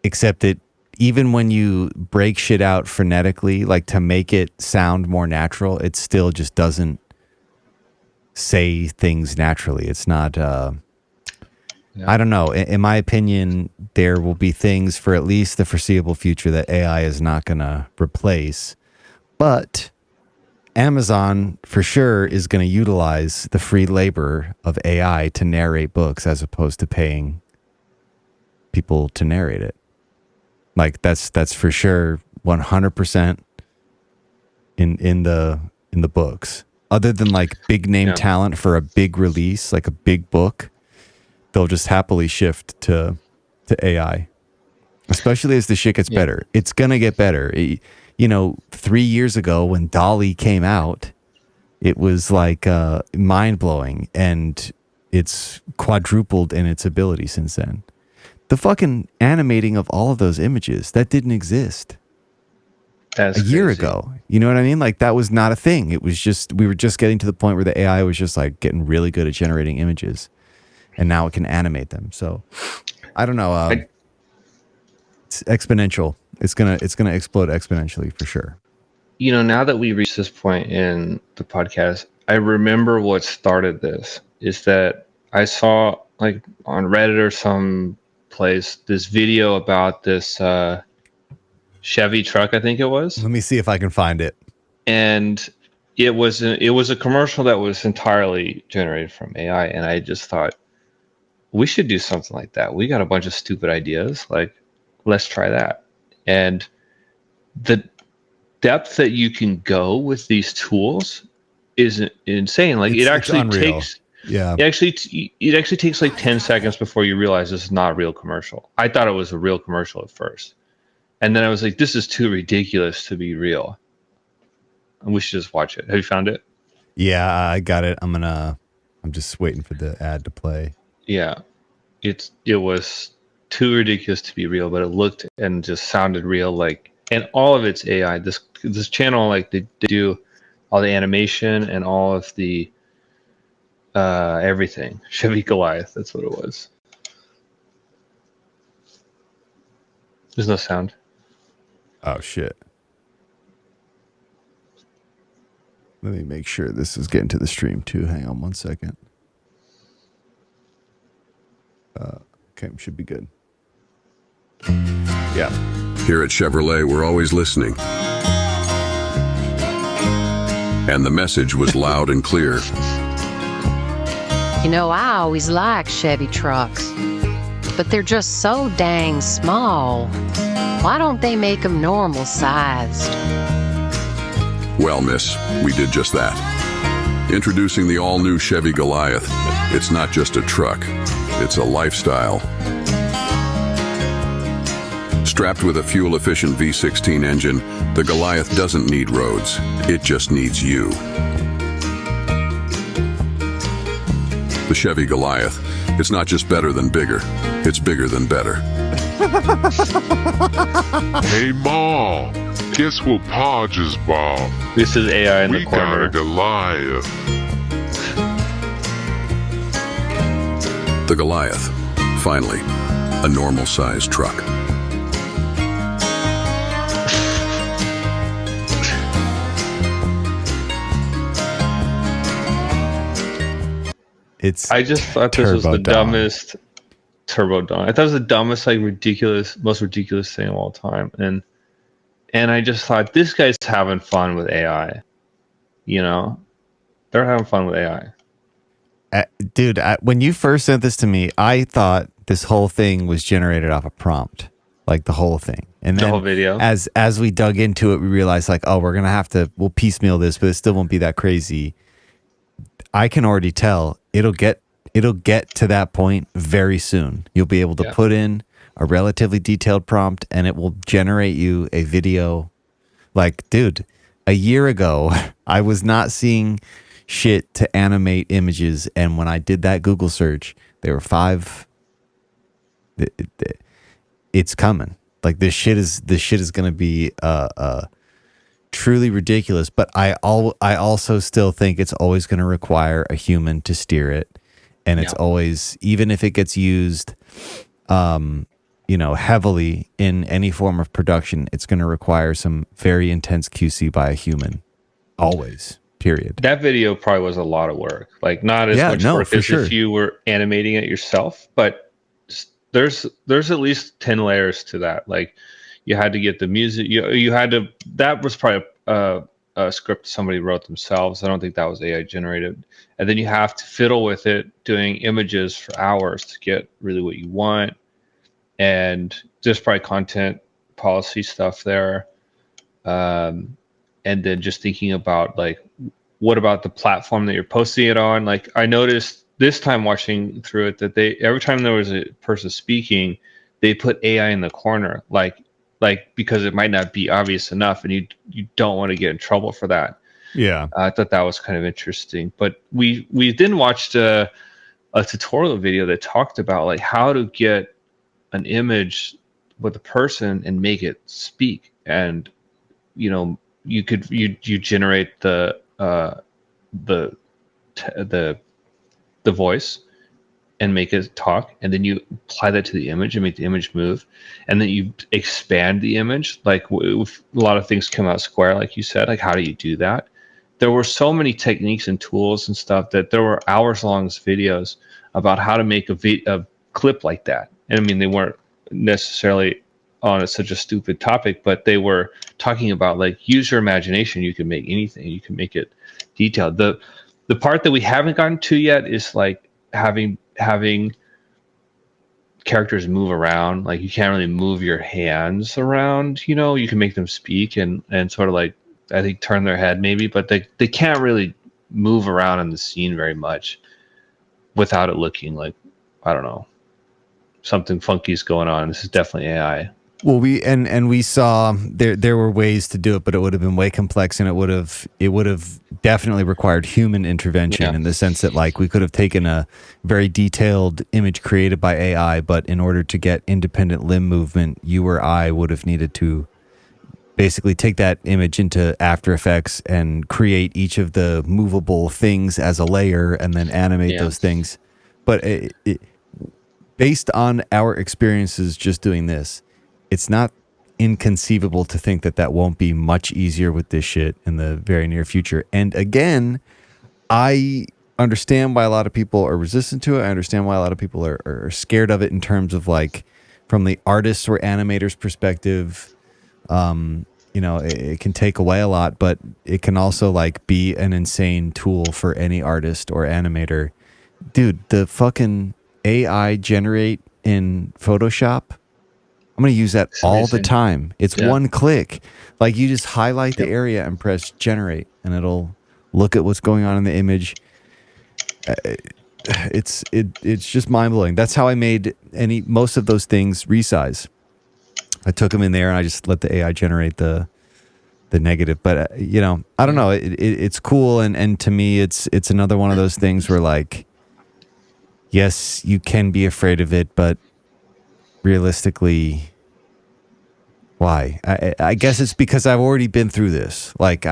except that even when you break shit out phonetically, like to make it sound more natural, it still just doesn't say things naturally. It's not, I don't know. In my opinion, there will be things for at least the foreseeable future that AI is not going to replace. But Amazon for sure is going to utilize the free labor of AI to narrate books as opposed to paying people to narrate it. Like that's for sure 100% in the books. Other than like big name talent for a big release, like a big book, they'll just happily shift to AI. Especially as the shit gets better. It's going to get better. 3 years ago when DALL-E came out, it was like mind-blowing, and it's quadrupled in its ability since then. The fucking animating of all of those images, that didn't exist a year ago. You know what I mean? Like that was not a thing. It was just, we were just getting to the point where the AI was just like getting really good at generating images, and now it can animate them. So I don't know. It's exponential. It's gonna explode exponentially for sure. Now that we reached this point in the podcast, I remember what started this is that I saw like on Reddit or some place this video about this Chevy truck, I think it was. Let me see if I can find it. And it was a commercial that was entirely generated from AI, and I just thought we should do something like that. We got a bunch of stupid ideas, like let's try that. And the depth that you can go with these tools is insane. Like it actually takes it actually takes like 10 seconds before you realize this is not a real commercial. I thought it was a real commercial at first. And then I was like, this is too ridiculous to be real. And we should just watch it. Have you found it? Yeah, I got it. I'm just waiting for the ad to play. Yeah. It was too ridiculous to be real, but it looked and just sounded real. Like, and all of it's AI. This channel, like they do all the animation and all of the everything. Chevy Goliath, that's what it was. There's no sound. Oh shit. Let me make sure this is getting to the stream too. Hang on 1 second. Okay, should be good. Yeah. Here at Chevrolet, we're always listening. And the message was loud and clear. I always liked Chevy trucks, but they're just so dang small. Why don't they make them normal sized? Well, miss, we did just that. Introducing the all-new Chevy Goliath. It's not just a truck, it's a lifestyle. Strapped with a fuel-efficient V16 engine, the Goliath doesn't need roads, it just needs you. The Chevy Goliath, it's not just better than bigger, it's bigger than better. Hey, Mom, guess what Pa just bought? This is AI in the We corner. got a Goliath. The Goliath, finally, a normal-sized truck. I just thought this was Turbo the Dawn. dumbest Turbo Dawn. I thought it was the dumbest, like most ridiculous thing of all time. And I just thought this guy's having fun with AI. You know, they're having fun with AI. Dude, when you first sent this to me, I thought this whole thing was generated off a prompt, like the whole thing. And then The whole video. as we dug into it, we realized like, oh, we'll piecemeal this, but it still won't be that crazy. I can already tell it'll get to that point very soon. You'll be able to put in a relatively detailed prompt and it will generate you a video. Like, dude, a year ago, I was not seeing shit to animate images, and when I did that Google search, there were 5. It's coming. Like this shit is going to be truly ridiculous. But I also still think it's always going to require a human to steer it, and it's always, even if it gets used, heavily in any form of production, it's going to require some very intense QC by a human. Always. Period. That video probably was a lot of work. Like not as much work as if you were animating it yourself, but there's at least 10 layers to that. Like you had to get the music. You had to. That was probably a script somebody wrote themselves. I don't think that was AI generated. And then you have to fiddle with it, doing images for hours to get really what you want. And there's probably content policy stuff there. And then just thinking about like, what about the platform that you're posting it on? Like I noticed this time watching through it that every time there was a person speaking, they put AI in the corner, like because it might not be obvious enough, and you don't want to get in trouble for that. Yeah, I thought that was kind of interesting. But we then watched a tutorial video that talked about like how to get an image with a person and make it speak, and you generate the voice and make it talk, and then you apply that to the image and make the image move, and then you expand the image. Like with a lot of things come out square, like you said. Like how do you do that? There were so many techniques and tools and stuff that there were hours long videos about how to make a clip like that. And I mean, they weren't necessarily on such a stupid topic, but they were talking about like use your imagination. You can make anything. You can make it detailed. The part that we haven't gotten to yet is like having characters move around. Like you can't really move your hands around. You can make them speak and sort of like I think turn their head maybe, but they can't really move around in the scene very much without it looking like, I don't know, something funky is going on. This is definitely AI. Well, we saw there were ways to do it, but it would have been way complex, and it would have definitely required human intervention in the sense that like we could have taken a very detailed image created by AI, but in order to get independent limb movement, you or I would have needed to basically take that image into After Effects and create each of the movable things as a layer and then animate those things. But based on our experiences just doing this, it's not inconceivable to think that won't be much easier with this shit in the very near future. And again, I understand why a lot of people are resistant to it. I understand why a lot of people are scared of it in terms of like from the artist or animator's perspective. It can take away a lot, but it can also like be an insane tool for any artist or animator. Dude, the fucking AI generate in Photoshop, I'm going to use that all the time. It's one click. Like you just highlight the area and press generate and it'll look at what's going on in the image. It's just mind blowing. That's how I made most of those things resize. I took them in there and I just let the AI generate the negative. But I don't know. It's cool. And to me, it's another one of those things where like, yes, you can be afraid of it, but realistically, why? I guess it's because I've already been through this. Like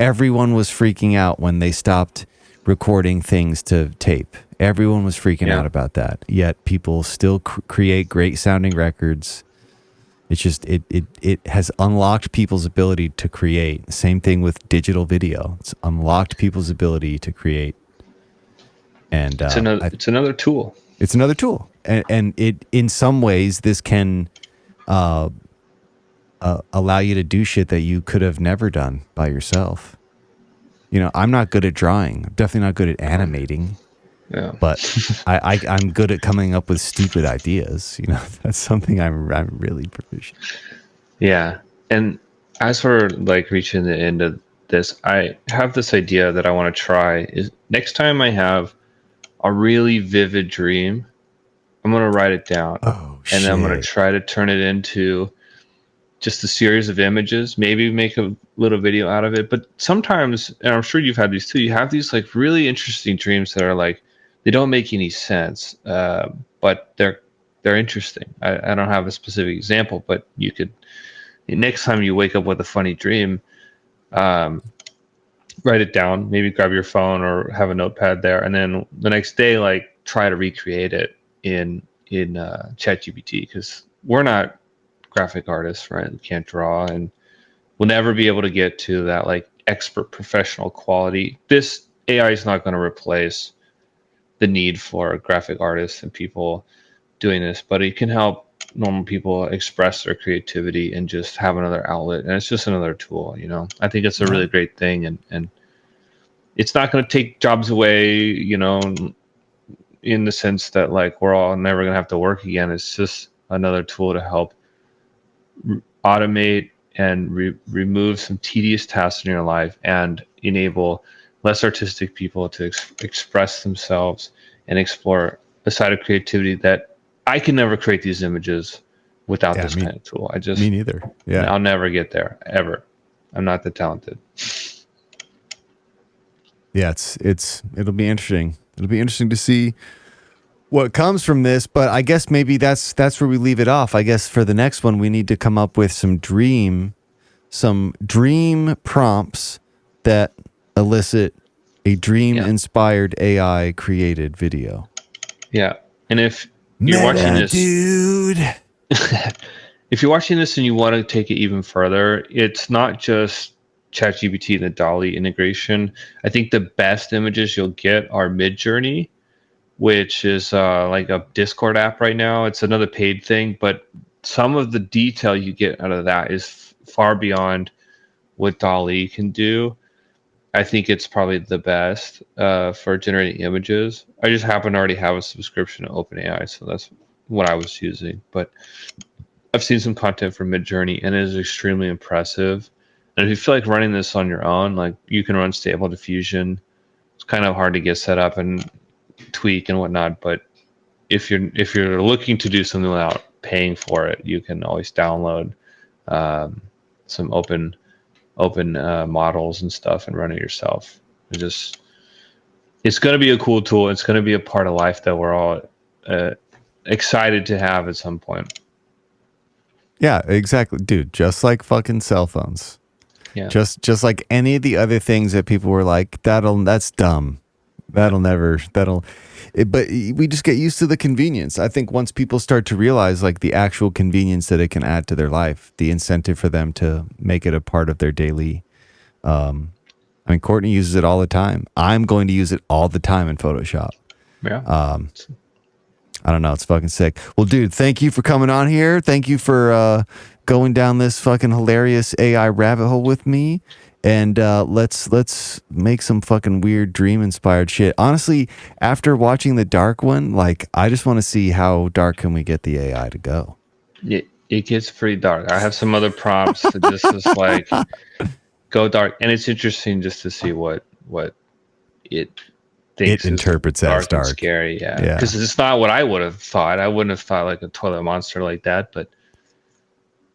everyone was freaking out when they stopped recording things to tape. Everyone was freaking out about that. Yet people still create great sounding records. It's just it has unlocked people's ability to create. Same thing with digital video. It's unlocked people's ability to create. And it's another tool. It's another tool, and it in some ways this can allow you to do shit that you could have never done by yourself. You know, I'm not good at drawing. I'm definitely not good at animating. Yeah. But I'm good at coming up with stupid ideas. You know, that's something I'm really proficient. Yeah. And as for like reaching the end of this, I have this idea that I want to try is next time I have a really vivid dream, I'm going to write it down. And then I'm going to try to turn it into just a series of images, maybe make a little video out of it. But sometimes, and I'm sure you've had these too, you have these like really interesting dreams that are like, they don't make any sense, but they're interesting. I don't have a specific example, but you could, next time you wake up with a funny dream, write it down, maybe grab your phone or have a notepad there. And then the next day, like try to recreate it in ChatGPT, because we're not graphic artists, right? We can't draw, and we'll never be able to get to that like expert professional quality. This AI is not going to replace the need for graphic artists and people doing this, but it can help normal people express their creativity and just have another outlet. And it's just another tool, you know. I think it's a really great thing, and it's not going to take jobs away, you know, in the sense that like we're all never going to have to work again. It's just another tool to help automate and remove some tedious tasks in your life and enable less artistic people to express themselves and explore a side of creativity that I can never create these images without this kind of tool. Me neither. Yeah. I'll never get there ever. I'm not that talented. Yeah, it'll be interesting. It'll be interesting to see what comes from this, but I guess maybe that's where we leave it off. I guess for the next one we need to come up with some dream prompts that elicit a dream-inspired AI-created video. Yeah, and if you're watching this, dude, if you're watching this and you want to take it even further, it's not just ChatGPT and the DALL-E integration. I think the best images you'll get are Midjourney, which is like a Discord app right now. It's another paid thing, but some of the detail you get out of that is far beyond what DALL-E can do. I think it's probably the best for generating images. I just happen to already have a subscription to OpenAI, so that's what I was using. But I've seen some content from Midjourney, and it is extremely impressive. And if you feel like running this on your own, like you can run Stable Diffusion. It's kind of hard to get set up and tweak and whatnot. But if you're looking to do something without paying for it, you can always download some open models and stuff and run it yourself. It's going to be a cool tool. It's going to be a part of life that we're all excited to have at some point. Yeah, exactly, dude. Just like fucking cell phones. Yeah. Just like any of the other things that people were like, that's dumb. But we just get used to the convenience. I think once people start to realize like the actual convenience that it can add to their life, the incentive for them to make it a part of their daily. I mean, Courtney uses it all the time. I'm going to use it all the time in Photoshop. Yeah. I don't know. It's fucking sick. Well, dude, thank you for coming on here. Thank you for going down this fucking hilarious AI rabbit hole with me. And let's make some fucking weird dream-inspired shit. Honestly, after watching the dark one, like, I just want to see how dark can we get the AI to go. It gets pretty dark. I have some other prompts that just is like go dark, and it's interesting just to see what it thinks it interprets as dark and scary. Yeah, because it's not what I would have thought. I wouldn't have thought like a toilet monster like that, but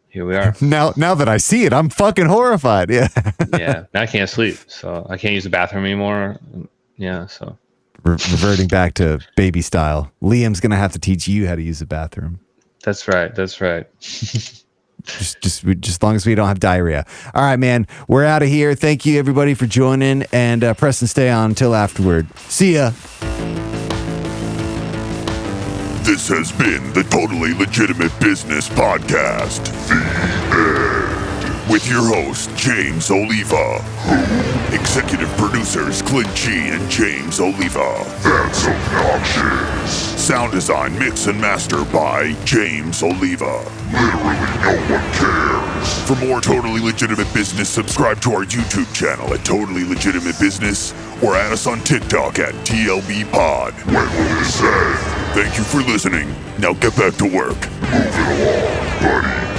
here we are. Now that I see it, I'm fucking horrified. Yeah. Yeah. Now I can't sleep, so I can't use the bathroom anymore. Yeah. So reverting back to baby style, Liam's gonna have to teach you how to use the bathroom. That's right. Just as long as we don't have diarrhea. All right, man. We're out of here. Thank you everybody for joining, and Preston, stay on until afterward. See ya. This has been the Totally Legitimate Business Podcast. The end. with your host, James Oliva. Executive producers, Clint G and James Oliva. That's obnoxious. Sound design, mix, and master by James Oliva. Literally no one cares. For more totally legitimate business, subscribe to our YouTube channel at Totally Legitimate Business or add us on TikTok at TLB Pod. When will this end? Thank you for listening. Now get back to work. Move it along, buddy.